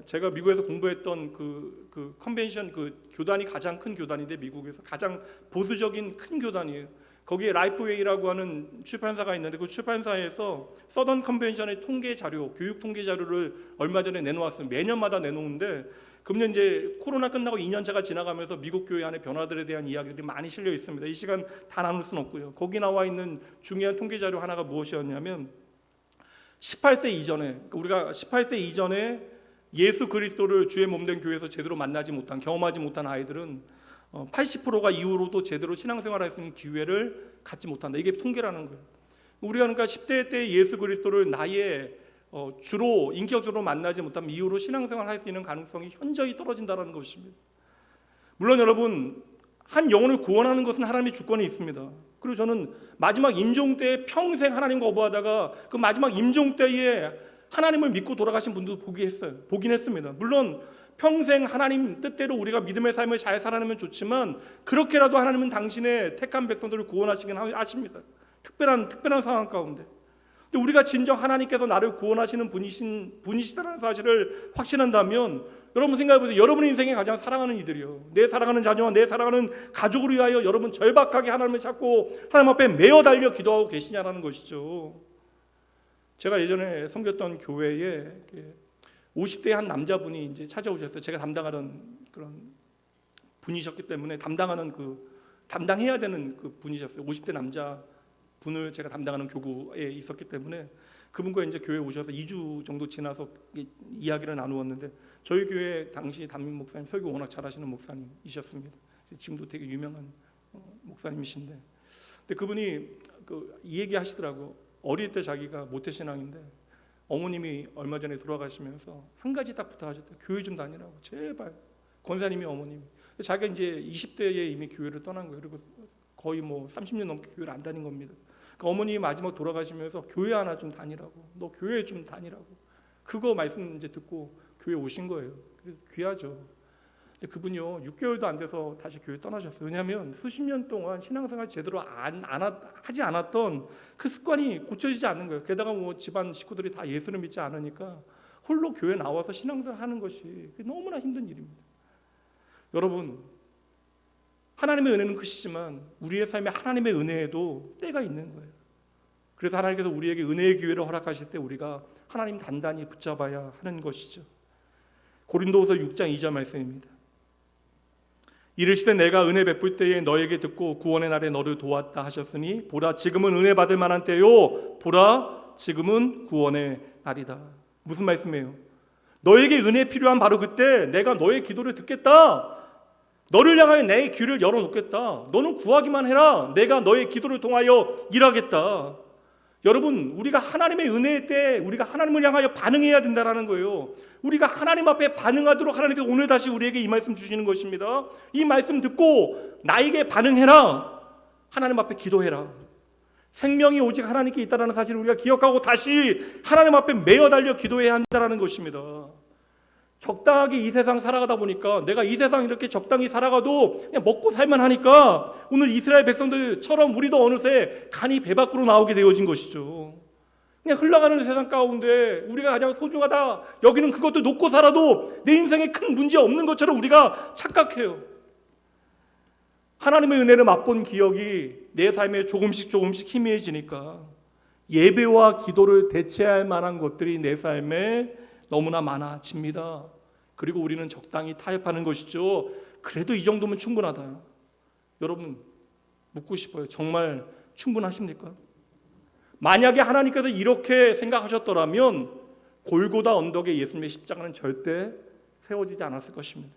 제가 미국에서 공부했던 그 컨벤션, 그 교단이 가장 큰 교단인데, 미국에서 가장 보수적인 큰 교단이에요. 거기에 라이프웨이라고 하는 출판사가 있는데, 그 출판사에서 서던 컨벤션의 통계 자료, 교육 통계 자료를 얼마 전에 내놓았어요. 매년마다 내놓는데, 금년 이제 코로나 끝나고 2년차가 지나가면서 미국 교회 안의 변화들에 대한 이야기들이 많이 실려 있습니다. 이 시간 다 나눌 수는 없고요. 거기 나와 있는 중요한 통계 자료 하나가 무엇이었냐면, 18세 이전에, 우리가 18세 이전에 예수 그리스도를 주의 몸된 교회에서 제대로 만나지 못한, 경험하지 못한 아이들은 80%가 이후로도 제대로 신앙생활할 수 있는 기회를 갖지 못한다. 이게 통계라는 거예요. 우리가 그러니까 10대 때 예수 그리스도를 나의 주로 인격적으로 만나지 못하면 이후로 신앙생활 할 수 있는 가능성이 현저히 떨어진다는 것입니다. 물론 여러분, 한 영혼을 구원하는 것은 하나님의 주권이 있습니다. 그리고 저는 마지막 임종 때에 평생 하나님 거부하다가 그 마지막 임종 때에 하나님을 믿고 돌아가신 분도 보긴 했습니다. 물론 평생 하나님 뜻대로 우리가 믿음의 삶을 잘 살아내면 좋지만 그렇게라도 하나님은 당신의 택한 백성들을 구원하시긴 하십니다. 특별한 상황 가운데. 근데 우리가 진정 하나님께서 나를 구원하시는 분이시다는 사실을 확신한다면 여러분 생각해보세요. 여러분의 인생에 가장 사랑하는 이들이요, 내 사랑하는 자녀와 내 사랑하는 가족을 위하여 여러분 절박하게 하나님을 찾고 하나님 앞에 매어 달려 기도하고 계시냐라는 것이죠. 제가 예전에 섬겼던 교회에 50대의 한 남자분이 이제 찾아오셨어요. 제가 담당하던 그런 분이셨기 때문에 담당해야 되는 그 분이셨어요. 50대 남자 분을 제가 담당하는 교구에 있었기 때문에 그분과 이제 교회에 오셔서 2주 정도 지나서 이야기를 나누었는데, 저희 교회 당시 담임 목사님, 설교 워낙 잘하시는 목사님이셨습니다. 지금도 되게 유명한 목사님이신데, 근데 그분이 이 얘기 하시더라고. 어릴 때 자기가 모태신앙인데 어머님이 얼마 전에 돌아가시면서 한 가지 딱 부탁하셨대요. 교회 좀 다니라고, 제발. 권사님이 어머님이. 자기가 이제 20대에 이미 교회를 떠난 거예요. 그리고 거의 30년 넘게 교회를 안 다닌 겁니다. 그러니까 어머님이 마지막 돌아가시면서 교회 하나 좀 다니라고, 너 교회 좀 다니라고, 그거 말씀 이제 듣고 교회 오신 거예요. 그래서 귀하죠. 근데 그분이요, 6개월도 안 돼서 다시 교회 떠나셨어요. 왜냐하면 수십 년 동안 신앙생활 제대로 하지 않았던 그 습관이 고쳐지지 않는 거예요. 게다가 집안 식구들이 다 예수를 믿지 않으니까 홀로 교회 나와서 신앙생활 하는 것이 너무나 힘든 일입니다. 여러분, 하나님의 은혜는 크시지만 우리의 삶에 하나님의 은혜에도 때가 있는 거예요. 그래서 하나님께서 우리에게 은혜의 기회를 허락하실 때 우리가 하나님 단단히 붙잡아야 하는 것이죠. 고린도후서 6장 2절 말씀입니다. 이르시되 내가 은혜 베풀 때에 너에게 듣고 구원의 날에 너를 도왔다 하셨으니 보라 지금은 은혜 받을 만한 때요, 보라 지금은 구원의 날이다. 무슨 말씀이에요? 너에게 은혜 필요한 바로 그때 내가 너의 기도를 듣겠다. 너를 향하여 내 귀를 열어놓겠다. 너는 구하기만 해라. 내가 너의 기도를 통하여 일하겠다. 여러분, 우리가 하나님의 은혜일 때 우리가 하나님을 향하여 반응해야 된다는 거예요. 우리가 하나님 앞에 반응하도록 하나님께서 오늘 다시 우리에게 이 말씀 주시는 것입니다. 이 말씀 듣고 나에게 반응해라. 하나님 앞에 기도해라. 생명이 오직 하나님께 있다는 사실을 우리가 기억하고 다시 하나님 앞에 매어 달려 기도해야 한다는 것입니다. 적당하게 이 세상 살아가다 보니까 내가 이 세상 이렇게 적당히 살아가도 그냥 먹고 살만 하니까 오늘 이스라엘 백성들처럼 우리도 어느새 간이 배 밖으로 나오게 되어진 것이죠. 그냥 흘러가는 세상 가운데 우리가 가장 소중하다 여기는 그것도 놓고 살아도 내 인생에 큰 문제 없는 것처럼 우리가 착각해요. 하나님의 은혜를 맛본 기억이 내 삶에 조금씩 희미해지니까 예배와 기도를 대체할 만한 것들이 내 삶에 너무나 많아집니다. 그리고 우리는 적당히 타협하는 것이죠. 그래도 이 정도면 충분하다. 여러분, 묻고 싶어요. 정말 충분하십니까? 만약에 하나님께서 이렇게 생각하셨더라면 골고다 언덕에 예수님의 십자가는 절대 세워지지 않았을 것입니다.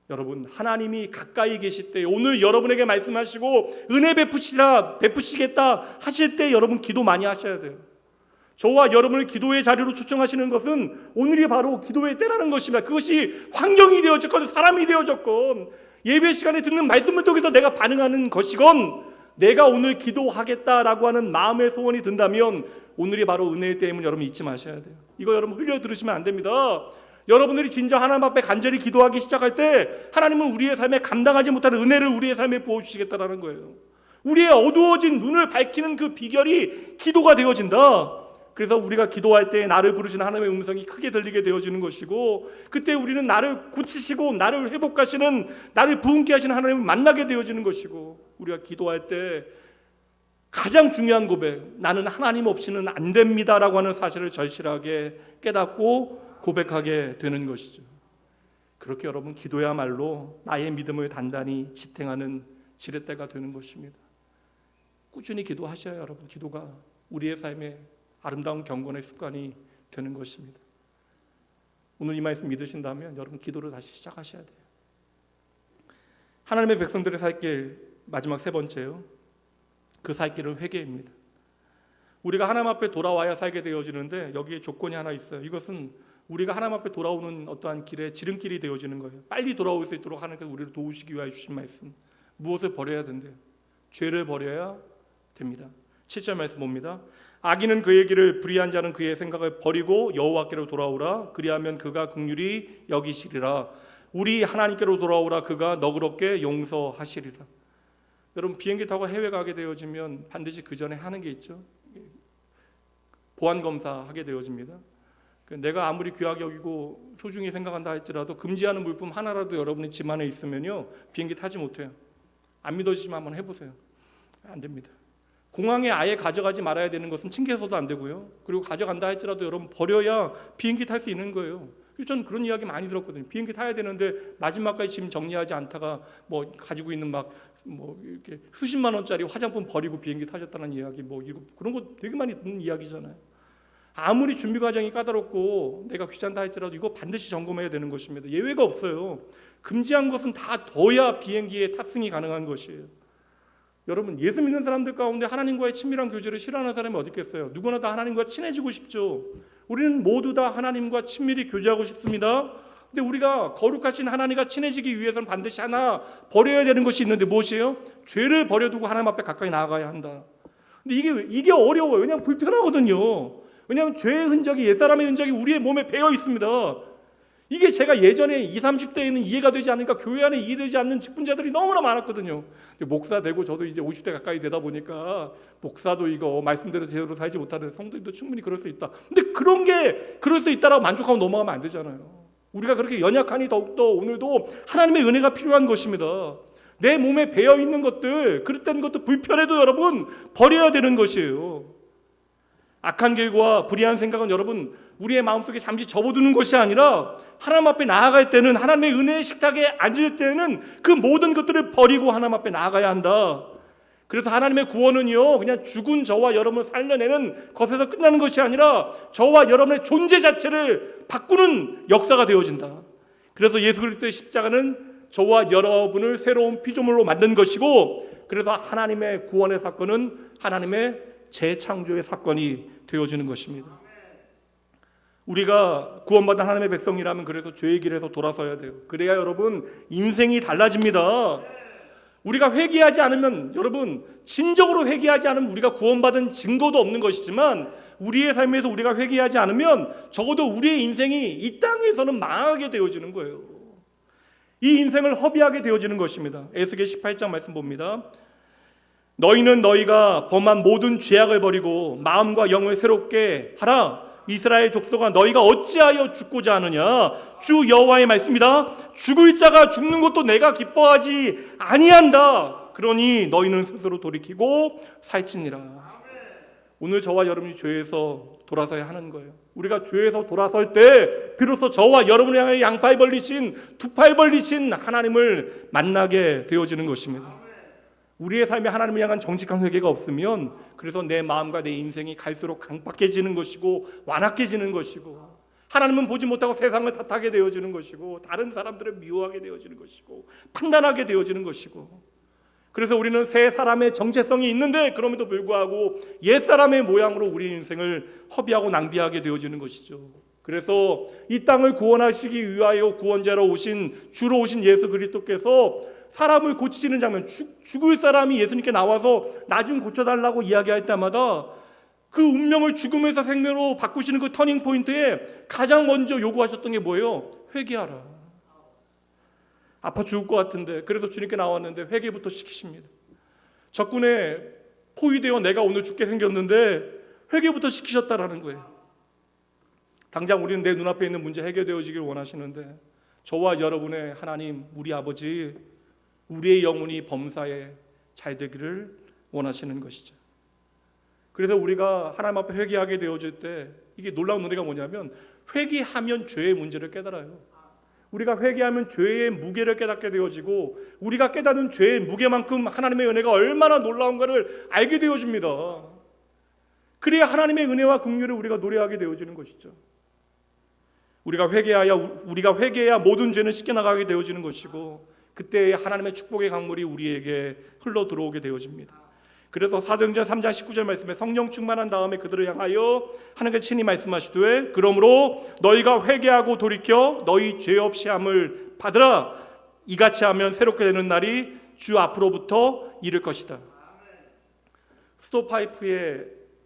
여러분, 하나님이 가까이 계실 때 오늘 여러분에게 말씀하시고 은혜 베푸시겠다 하실 때 여러분 기도 많이 하셔야 돼요. 저와 여러분을 기도의 자리로 초청하시는 것은 오늘이 바로 기도의 때라는 것입니다. 그것이 환경이 되어졌건 사람이 되어졌건 예배 시간에 듣는 말씀을 통해서 내가 반응하는 것이건 내가 오늘 기도하겠다라고 하는 마음의 소원이 든다면 오늘이 바로 은혜의 때임을 여러분 잊지 마셔야 돼요. 이거 여러분 흘려 들으시면 안 됩니다. 여러분들이 진짜 하나님 앞에 간절히 기도하기 시작할 때 하나님은 우리의 삶에 감당하지 못하는 은혜를 우리의 삶에 부어주시겠다라는 거예요. 우리의 어두워진 눈을 밝히는 그 비결이 기도가 되어진다. 그래서 우리가 기도할 때 나를 부르시는 하나님의 음성이 크게 들리게 되어지는 것이고 그때 우리는 나를 고치시고 나를 회복하시는 나를 부흥케 하시는 하나님을 만나게 되어지는 것이고 우리가 기도할 때 가장 중요한 고백, 나는 하나님 없이는 안 됩니다라고 하는 사실을 절실하게 깨닫고 고백하게 되는 것이죠. 그렇게 여러분 기도야말로 나의 믿음을 단단히 지탱하는 지렛대가 되는 것입니다. 꾸준히 기도하셔야 여러분 기도가 우리의 삶에 아름다운 경건의 습관이 되는 것입니다. 오늘 이 말씀 믿으신다면 여러분 기도를 다시 시작하셔야 돼요. 하나님의 백성들의 살 길 마지막 세 번째요. 그 살 길은 회개입니다. 우리가 하나님 앞에 돌아와야 살게 되어지는데 여기에 조건이 하나 있어요. 이것은 우리가 하나님 앞에 돌아오는 어떠한 길에 지름길이 되어지는 거예요. 빨리 돌아올 수 있도록 하나님께서 우리를 도우시기 위하여 주신 말씀. 무엇을 버려야 된대요? 죄를 버려야 됩니다. 7절 말씀 봅니다. 악인은 그의 길을, 불의한 자는 그의 생각을 버리고 여호와께로 돌아오라. 그리하면 그가 긍휼히 여기시리라. 우리 하나님께로 돌아오라. 그가 너그럽게 용서하시리라. 여러분 비행기 타고 해외 가게 되어지면 반드시 그 전에 하는 게 있죠. 보안 검사하게 되어집니다. 내가 아무리 귀하게 여기고 소중히 생각한다 할지라도 금지하는 물품 하나라도 여러분의 집 안에 있으면요 비행기 타지 못해요. 안 믿어지시면 한번 해보세요. 안 됩니다. 공항에 아예 가져가지 말아야 되는 것은 층계해서도 안 되고요. 그리고 가져간다 할지라도 여러분 버려야 비행기 탈 수 있는 거예요. 저는 그런 이야기 많이 들었거든요. 비행기 타야 되는데 마지막까지 짐 정리하지 않다가 뭐 가지고 있는 막 뭐 이렇게 수십만 원짜리 화장품 버리고 비행기 타셨다는 이야기 뭐 이거 그런 거 되게 많이 듣는 이야기잖아요. 아무리 준비 과정이 까다롭고 내가 귀찮다 할지라도 이거 반드시 점검해야 되는 것입니다. 예외가 없어요. 금지한 것은 다 둬야 비행기에 탑승이 가능한 것이에요. 여러분 예수 믿는 사람들 가운데 하나님과의 친밀한 교제를 싫어하는 사람이 어디 있겠어요? 누구나 다 하나님과 친해지고 싶죠. 우리는 모두 다 하나님과 친밀히 교제하고 싶습니다. 근데 우리가 거룩하신 하나님과 친해지기 위해서는 반드시 하나 버려야 되는 것이 있는데 무엇이에요? 죄를 버려두고 하나님 앞에 가까이 나아가야 한다. 근데 이게 어려워요. 왜냐하면 불편하거든요. 왜냐하면 죄의 흔적이, 옛사람의 흔적이 우리의 몸에 배어 있습니다. 이게 제가 예전에 20, 30대에는 이해가 되지 않으니까 교회 안에 이해되지 않는 직분자들이 너무나 많았거든요. 목사 되고 저도 이제 50대 가까이 되다 보니까 목사도 이거 말씀대로 제대로 살지 못하는 성도들도 충분히 그럴 수 있다. 근데 그런 게 그럴 수 있다라고 만족하고 넘어가면 안 되잖아요. 우리가 그렇게 연약하니 더욱더 오늘도 하나님의 은혜가 필요한 것입니다. 내 몸에 배어 있는 것들, 그릇된 것도 불편해도 여러분 버려야 되는 것이에요. 악한 길과 불의한 생각은 여러분 우리의 마음속에 잠시 접어두는 것이 아니라 하나님 앞에 나아갈 때는, 하나님의 은혜의 식탁에 앉을 때는 그 모든 것들을 버리고 하나님 앞에 나아가야 한다. 그래서 하나님의 구원은요 그냥 죽은 저와 여러분을 살려내는 것에서 끝나는 것이 아니라 저와 여러분의 존재 자체를 바꾸는 역사가 되어진다. 그래서 예수 그리스도의 십자가는 저와 여러분을 새로운 피조물로 만든 것이고, 그래서 하나님의 구원의 사건은 하나님의 재창조의 사건이 되어지는 것입니다. 우리가 구원받은 하나님의 백성이라면 그래서 죄의 길에서 돌아서야 돼요. 그래야 여러분 인생이 달라집니다. 우리가 회개하지 않으면, 여러분 진정으로 회개하지 않으면 우리가 구원받은 증거도 없는 것이지만 우리의 삶에서 우리가 회개하지 않으면 적어도 우리의 인생이 이 땅에서는 망하게 되어지는 거예요. 이 인생을 허비하게 되어지는 것입니다. 에스겔 18장 말씀 봅니다. 너희는 너희가 범한 모든 죄악을 버리고 마음과 영을 새롭게 하라. 이스라엘 족속아 너희가 어찌하여 죽고자 하느냐. 주 여호와의 말씀이다. 죽을 자가 죽는 것도 내가 기뻐하지 아니한다. 그러니 너희는 스스로 돌이키고 살찌니라. 오늘 저와 여러분이 죄에서 돌아서야 하는 거예요. 우리가 죄에서 돌아설 때 비로소 저와 여러분을 향해 양팔 벌리신, 두 팔 벌리신 하나님을 만나게 되어지는 것입니다. 우리의 삶에 하나님을 향한 정직한 회개가 없으면 그래서 내 마음과 내 인생이 갈수록 강박해지는 것이고 완악해지는 것이고, 하나님은 보지 못하고 세상을 탓하게 되어지는 것이고, 다른 사람들을 미워하게 되어지는 것이고, 판단하게 되어지는 것이고, 그래서 우리는 새 사람의 정체성이 있는데 그럼에도 불구하고 옛 사람의 모양으로 우리 인생을 허비하고 낭비하게 되어지는 것이죠. 그래서 이 땅을 구원하시기 위하여 구원자로 오신, 주로 오신 예수 그리스도께서 사람을 고치시는 장면, 죽을 사람이 예수님께 나와서 나 좀 고쳐달라고 이야기할 때마다 그 운명을 죽음에서 생명으로 바꾸시는 그 터닝 포인트에 가장 먼저 요구하셨던 게 뭐예요? 회개하라. 아파 죽을 것 같은데 그래서 주님께 나왔는데 회개부터 시키십니다. 적군에 포위되어 내가 오늘 죽게 생겼는데 회개부터 시키셨다라는 거예요. 당장 우리는 내 눈앞에 있는 문제 해결되어지길 원하시는데 저와 여러분의 하나님, 우리 아버지, 우리의 영혼이 범사에 잘 되기를 원하시는 것이죠. 그래서 우리가 하나님 앞에 회개하게 되어질 때 이게 놀라운 은혜가 뭐냐면 회개하면 죄의 문제를 깨달아요. 우리가 회개하면 죄의 무게를 깨닫게 되어지고 우리가 깨닫는 죄의 무게만큼 하나님의 은혜가 얼마나 놀라운가를 알게 되어집니다. 그래야 하나님의 은혜와 긍휼을 우리가 노래하게 되어지는 것이죠. 우리가 회개해야 모든 죄는 씻겨나가게 되어지는 것이고, 그때 하나님의 축복의 강물이 우리에게 흘러 들어오게 되어집니다. 그래서 사도행전 3장 19절 말씀에 성령 충만한 다음에 그들을 향하여 하나님께서 친히 말씀하시되 그러므로 너희가 회개하고 돌이켜 너희 죄 없이 함을 받으라. 이같이 하면 새롭게 되는 날이 주 앞으로부터 이를 것이다. 수도파이프에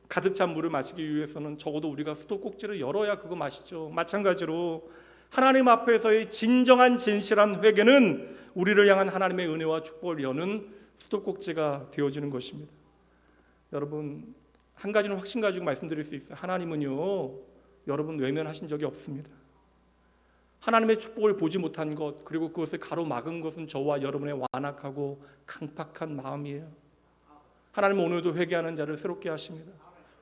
가득 찬 물을 마시기 위해서는 적어도 우리가 수도 꼭지를 열어야 그거 마시죠. 마찬가지로 하나님 앞에서의 진정한 진실한 회개는 우리를 향한 하나님의 은혜와 축복을 여는 수도 꼭지가 되어지는 것입니다. 여러분, 한 가지는 확신 가지고 말씀드릴 수 있어요. 하나님은요, 여러분 외면하신 적이 없습니다. 하나님의 축복을 보지 못한 것, 그리고 그것을 가로막은 것은 저와 여러분의 완악하고 강팍한 마음이에요. 하나님은 오늘도 회개하는 자를 새롭게 하십니다.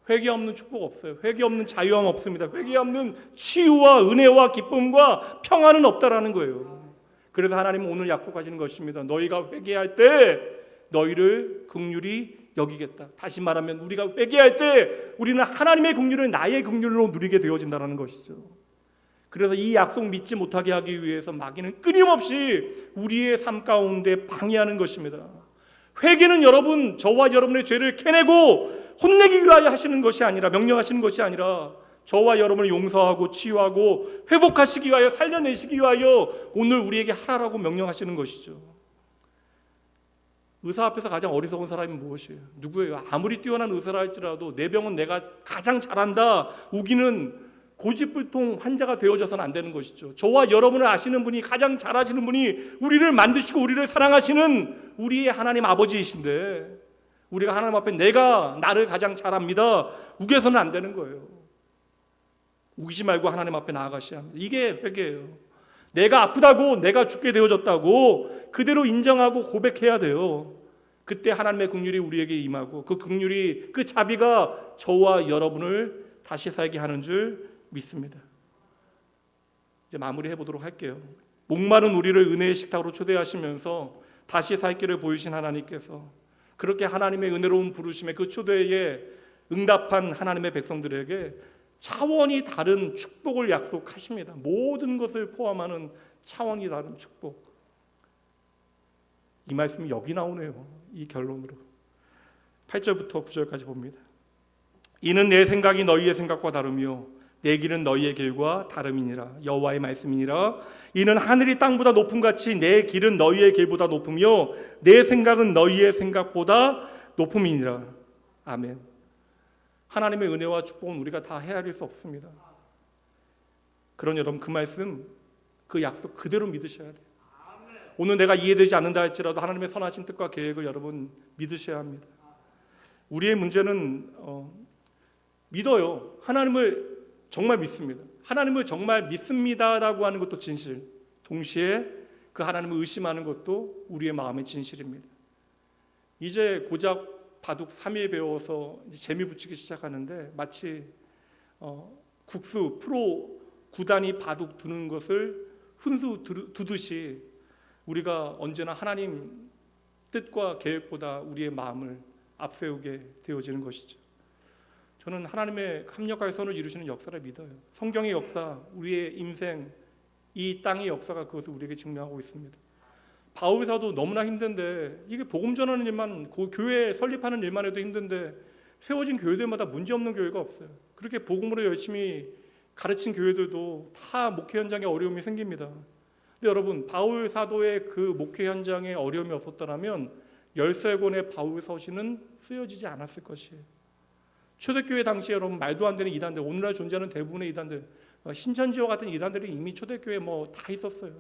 회개 없는 축복 없어요. 회개 없는 자유함 없습니다. 회개 없는 치유와 은혜와 기쁨과 평안은 없다라는 거예요. 그래서 하나님은 오늘 약속하시는 것입니다. 너희가 회개할 때 너희를 긍휼히 여기겠다. 다시 말하면 우리가 회개할 때 우리는 하나님의 긍휼을 나의 긍휼로 누리게 되어진다는 것이죠. 그래서 이 약속 믿지 못하게 하기 위해서 마귀는 끊임없이 우리의 삶 가운데 방해하는 것입니다. 회개는 여러분, 저와 여러분의 죄를 캐내고 혼내기 위하여 하시는 것이 아니라, 명령하시는 것이 아니라 저와 여러분을 용서하고 치유하고 회복하시기 위하여, 살려내시기 위하여 오늘 우리에게 하라고 명령하시는 것이죠. 의사 앞에서 가장 어리석은 사람이 무엇이에요? 누구예요? 아무리 뛰어난 의사라 할지라도 내 병은 내가 가장 잘한다 우기는 고집불통 환자가 되어져서는 안 되는 것이죠. 저와 여러분을 아시는 분이, 가장 잘 아시는 분이, 우리를 만드시고 우리를 사랑하시는 우리의 하나님 아버지이신데, 우리가 하나님 앞에 내가 나를 가장 잘합니다 우겨서는 안 되는 거예요. 우기지 말고 하나님 앞에 나아가셔야 합니다. 이게 회개예요. 내가 아프다고, 내가 죽게 되어졌다고 그대로 인정하고 고백해야 돼요. 그때 하나님의 긍휼이 우리에게 임하고 그 긍휼이, 그 자비가 저와 여러분을 다시 살게 하는 줄 믿습니다. 이제 마무리해 보도록 할게요. 목마른 우리를 은혜의 식탁으로 초대하시면서 다시 살 길을 보이신 하나님께서 그렇게 하나님의 은혜로운 부르심에 그 초대에 응답한 하나님의 백성들에게 차원이 다른 축복을 약속하십니다. 모든 것을 포함하는 차원이 다른 축복. 이 말씀이 여기 나오네요. 이 결론으로 8절부터 9절까지 봅니다. 이는 내 생각이 너희의 생각과 다르며 내 길은 너희의 길과 다름이니라. 여호와의 말씀이니라. 이는 하늘이 땅보다 높음 같이 내 길은 너희의 길보다 높으며 내 생각은 너희의 생각보다 높음이니라. 아멘. 하나님의 은혜와 축복은 우리가 다 헤아릴 수 없습니다. 그러니 여러분, 그 말씀, 그 약속 그대로 믿으셔야 돼요. 오늘 내가 이해되지 않는다 할지라도 하나님의 선하신 뜻과 계획을 여러분 믿으셔야 합니다. 우리의 문제는 믿어요. 하나님을 정말 믿습니다. 하나님을 정말 믿습니다라고 하는 것도 진실, 동시에 그 하나님을 의심하는 것도 우리의 마음의 진실입니다. 이제 고작 바둑 3일 배워서 재미 붙이기 시작하는데, 마치 국수 프로 구단이 바둑 두는 것을 훈수 두듯이 우리가 언제나 하나님 뜻과 계획보다 우리의 마음을 앞세우게 되어지는 것이죠. 저는 하나님의 합력하여 선을 이루시는 역사를 믿어요. 성경의 역사, 우리의 인생, 이 땅의 역사가 그것을 우리에게 증명하고 있습니다. 바울 사도 너무나 힘든데, 이게 복음 전하는 일만, 그 교회 설립하는 일만 해도 힘든데 세워진 교회들마다 문제없는 교회가 없어요. 그렇게 복음으로 열심히 가르친 교회들도 다 목회 현장에 어려움이 생깁니다. 근데 여러분, 바울 사도의 그 목회 현장에 어려움이 없었더라면 13권의 바울 서신은 쓰여지지 않았을 것이에요. 초대교회 당시에 여러분, 말도 안 되는 이단들, 오늘날 존재하는 대부분의 이단들, 신천지와 같은 이단들이 이미 초대교회에 뭐 다 있었어요.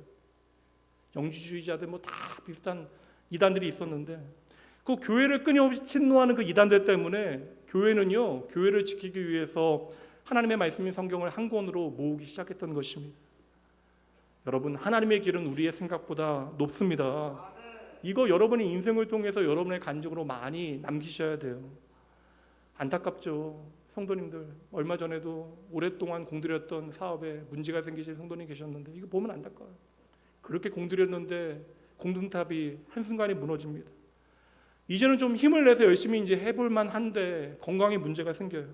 영지주의자들 뭐 다 비슷한 이단들이 있었는데, 그 교회를 끊임없이 침노하는 그 이단들 때문에 교회는요, 교회를 지키기 위해서 하나님의 말씀인 성경을 한 권으로 모으기 시작했던 것입니다. 여러분, 하나님의 길은 우리의 생각보다 높습니다. 이거 여러분의 인생을 통해서 여러분의 간증으로 많이 남기셔야 돼요. 안타깝죠. 성도님들, 얼마 전에도 오랫동안 공들였던 사업에 문제가 생기신 성도님 계셨는데, 이거 보면 안타까워요. 그렇게 공들였는데 공든탑이 한순간에 무너집니다. 이제는 좀 힘을 내서 열심히 이제 해볼만 한데 건강에 문제가 생겨요.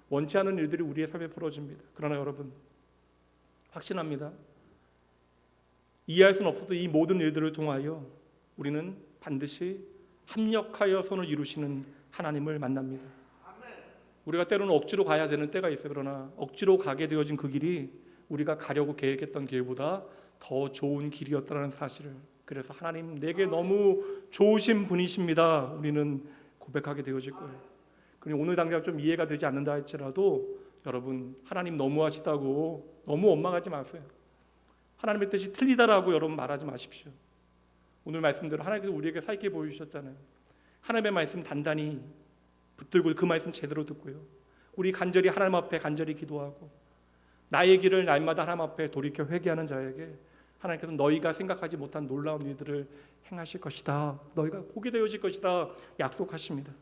원치 않은 일들이 우리의 삶에 벌어집니다. 그러나 여러분 확신합니다. 이해할 수는 없어도 이 모든 일들을 통하여 우리는 반드시 합력하여 선을 이루시는 하나님을 만납니다. 우리가 때로는 억지로 가야 되는 때가 있어요. 그러나 억지로 가게 되어진 그 길이 우리가 가려고 계획했던 길보다 더 좋은 길이었다는 사실을, 그래서 하나님 내게 너무 좋으신 분이십니다, 우리는 고백하게 되어질 거예요. 그리고 오늘 당장 좀 이해가 되지 않는다 할지라도 여러분 하나님 너무하시다고 너무 원망하지 마세요. 하나님의 뜻이 틀리다라고 여러분 말하지 마십시오. 오늘 말씀대로 하나님께서 우리에게 살게 보여주셨잖아요. 하나님의 말씀 단단히 붙들고 그 말씀 제대로 듣고요, 우리 간절히 하나님 앞에 간절히 기도하고 나의 길을 날마다 하나님 앞에 돌이켜 회개하는 자에게 하나님께서 너희가 생각하지 못한 놀라운 일들을 행하실 것이다, 너희가 보게 되어질 것이다 약속하십니다.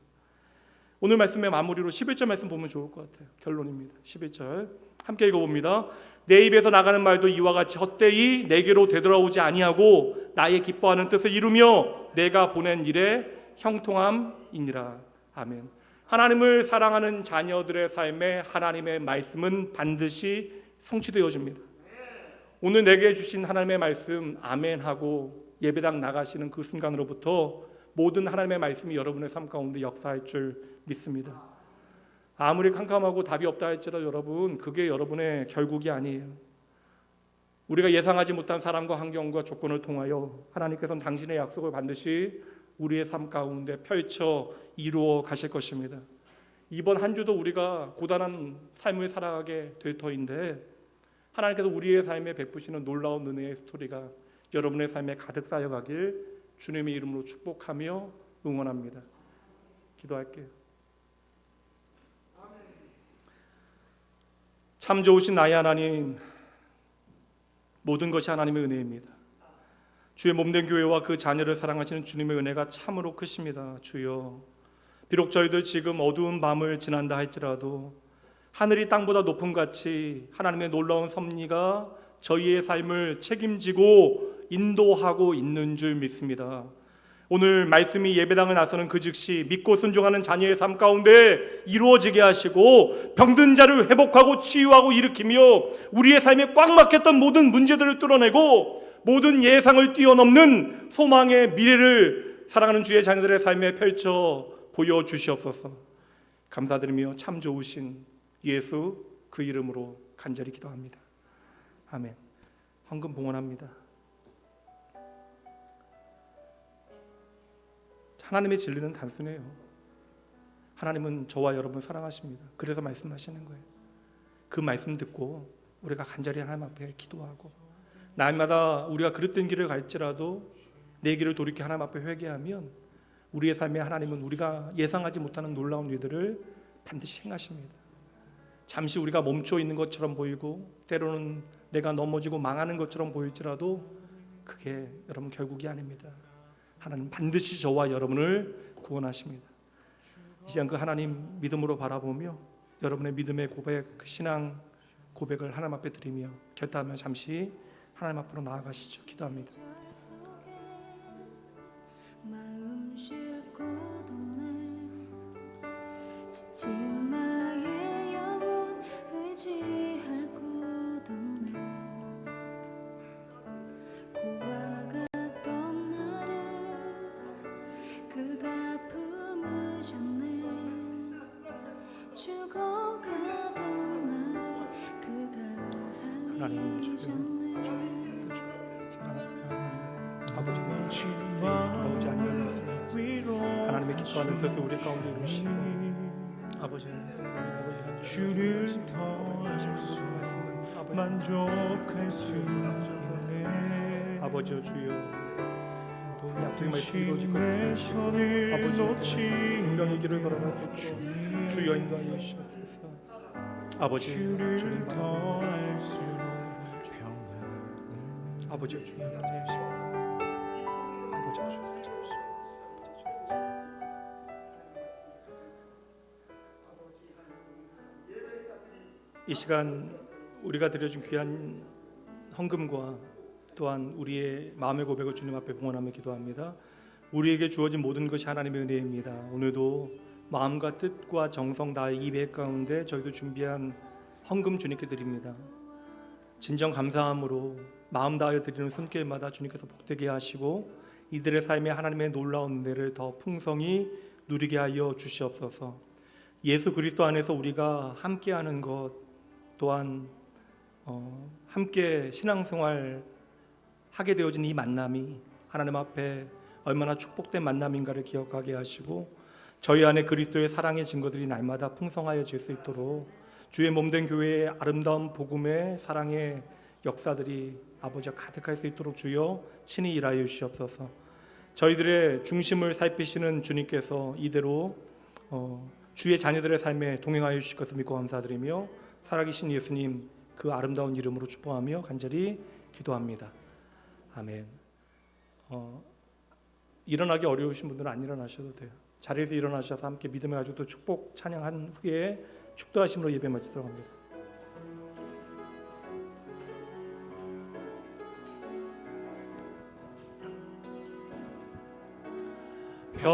오늘 말씀의 마무리로 11절 말씀 보면 좋을 것 같아요. 결론입니다. 11절 함께 읽어봅니다. 내 입에서 나가는 말도 이와 같이 헛되이 내게로 되돌아오지 아니하고 나의 기뻐하는 뜻을 이루며 내가 보낸 일에 형통함이니라. 아멘. 하나님을 사랑하는 자녀들의 삶에 하나님의 말씀은 반드시 성취되어집니다. 오늘 내게 주신 하나님의 말씀 아멘하고 예배당 나가시는 그 순간으로부터 모든 하나님의 말씀이 여러분의 삶 가운데 역사할 줄 믿습니다. 아무리 캄캄하고 답이 없다 할지라도 여러분 그게 여러분의 결국이 아니에요. 우리가 예상하지 못한 사람과 환경과 조건을 통하여 하나님께서는 당신의 약속을 반드시 우리의 삶 가운데 펼쳐 이루어 가실 것입니다. 이번 한 주도 우리가 고단한 삶을 살아가게 될 터인데 하나님께서 우리의 삶에 베푸시는 놀라운 은혜의 스토리가 여러분의 삶에 가득 쌓여가길 주님의 이름으로 축복하며 응원합니다. 기도할게요. 참 좋으신 나의 하나님, 모든 것이 하나님의 은혜입니다. 주의 몸된 교회와 그 자녀를 사랑하시는 주님의 은혜가 참으로 크십니다. 주여, 비록 저희들 지금 어두운 밤을 지난다 할지라도 하늘이 땅보다 높음 같이 하나님의 놀라운 섭리가 저희의 삶을 책임지고 인도하고 있는 줄 믿습니다. 오늘 말씀이 예배당을 나서는 그 즉시 믿고 순종하는 자녀의 삶 가운데 이루어지게 하시고 병든 자를 회복하고 치유하고 일으키며 우리의 삶에 꽉 막혔던 모든 문제들을 뚫어내고 모든 예상을 뛰어넘는 소망의 미래를 사랑하는 주의 자녀들의 삶에 펼쳐 보여주시옵소서. 감사드리며 참 좋으신 예수 그 이름으로 간절히 기도합니다. 아멘. 헌금 봉헌합니다. 하나님의 진리는 단순해요. 하나님은 저와 여러분 사랑하십니다. 그래서 말씀하시는 거예요. 그 말씀 듣고 우리가 간절히 하나님 앞에 기도하고 날마다 우리가 그릇된 길을 갈지라도 내 길을 돌이켜 하나님 앞에 회개하면 우리의 삶에 하나님은 우리가 예상하지 못하는 놀라운 일들을 반드시 행하십니다. 잠시 우리가 멈춰 있는 것처럼 보이고 때로는 내가 넘어지고 망하는 것처럼 보일지라도 그게 여러분 결국이 아닙니다. 하나님 반드시 저와 여러분을 구원하십니다. 이 시간 그 하나님 믿음으로 바라보며 여러분의 믿음의 고백, 그 신앙 고백을 하나님 앞에 드리며 결단하며 잠시 하나님 앞으로 나아가시죠. 기도합니다. 마음 쉴 곳 없네 지친 나의 영혼 의지할 곳 없네 고와 같던 나를 그가 품으셨네 죽어가던 나를 그가 살리셨네 아버지는 돌아오지 아니하였으며 하나님의 기뻐하는 뜻을 우리 가운데 이루시고 아버지는 주를 더할 수 만족할 수 있네. 아버지여 주여 약속의 말씀이 이루어질 내 것입니다. 손을 아버지 놓지 분명히 길을 걸어갈 수 있도록 주여 인도하여 주시옵소서. 아버지 주를 주님 바라보며 더할수록 평안을 아버지여 주님 인도하여 아버지여 주님 이 시간 우리가 드려준 귀한 헌금과 또한 우리의 마음의 고백을 주님 앞에 봉헌하며 기도합니다. 우리에게 주어진 모든 것이 하나님의 은혜입니다. 오늘도 마음과 뜻과 정성 다의 예배 가운데 저희도 준비한 헌금 주님께 드립니다. 진정 감사함으로 마음 다하여 드리는 손길마다 주님께서 복되게 하시고 이들의 삶에 하나님의 놀라운 은혜를 더 풍성히 누리게 하여 주시옵소서. 예수 그리스도 안에서 우리가 함께하는 것 또한 함께 신앙생활 하게 되어진 이 만남이 하나님 앞에 얼마나 축복된 만남인가를 기억하게 하시고 저희 안에 그리스도의 사랑의 증거들이 날마다 풍성하여질 수 있도록 주의 몸된 교회의 아름다운 복음의 사랑의 역사들이 아버지와 가득할 수 있도록 주여 친히 일하여 주시옵소서. 저희들의 중심을 살피시는 주님께서 이대로 주의 자녀들의 삶에 동행하여 주실 것을 믿고 감사드리며 살아계신 예수님 그 아름다운 이름으로 축복하며 간절히 기도합니다. 아멘. 일어나기 어려우신 분들은 안 일어나셔도 돼요. 자리에서 일어나셔서 함께 믿음의 가족도 축복 찬양한 후에 축도하심으로 예배 마치도록 합니다. 평화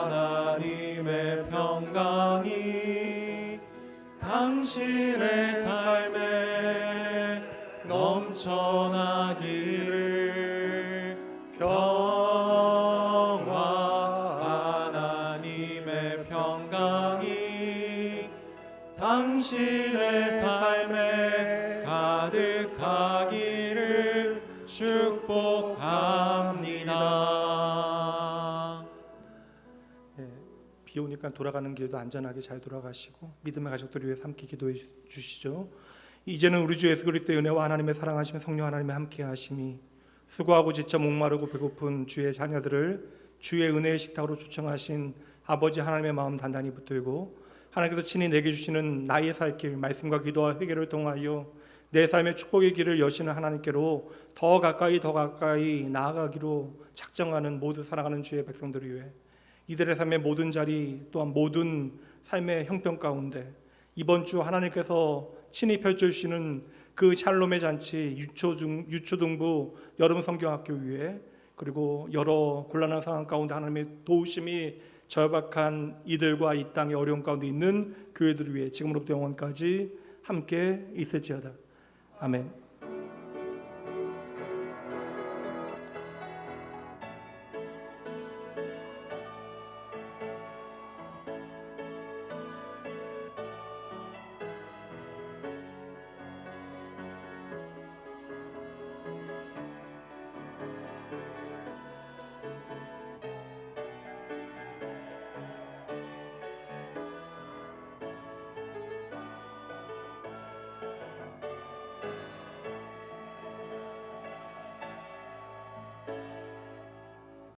하나님의 평강이 당신의 삶에 넘쳐나기를. 평화 하나님의 평강이 당신의 삶에 가득하기를 축복합니다. 비 오니까 돌아가는 길도 안전하게 잘 돌아가시고 믿음의 가족들을 위해서 함께 기도해 주시죠. 이제는 우리 주 예수 그리스도의 은혜와 하나님의 사랑하심의 성령 하나님의 함께 하심이 수고하고 지쳐 목마르고 배고픈 주의 자녀들을 주의 은혜의 식탁으로 초청하신 아버지 하나님의 마음 단단히 붙들고 하나님께서 친히 내게 주시는 나의 살 길 말씀과 기도와 회개를 통하여 내 삶의 축복의 길을 여시는 하나님께로 더 가까이 나아가기로 작정하는 모두 사랑하는 주의 백성들을 위해 이들의 삶의 모든 자리 또한 모든 삶의 형편 가운데 이번 주 하나님께서 친히 펼쳐주시는 그 샬롬의 잔치 유초등부 여름 성경학교 위에 그리고 여러 곤란한 상황 가운데 하나님의 도우심이 절박한 이들과 이 땅의 어려움 가운데 있는 교회들을 위해 지금으로부터 영원까지 함께 있을지어다. 아멘.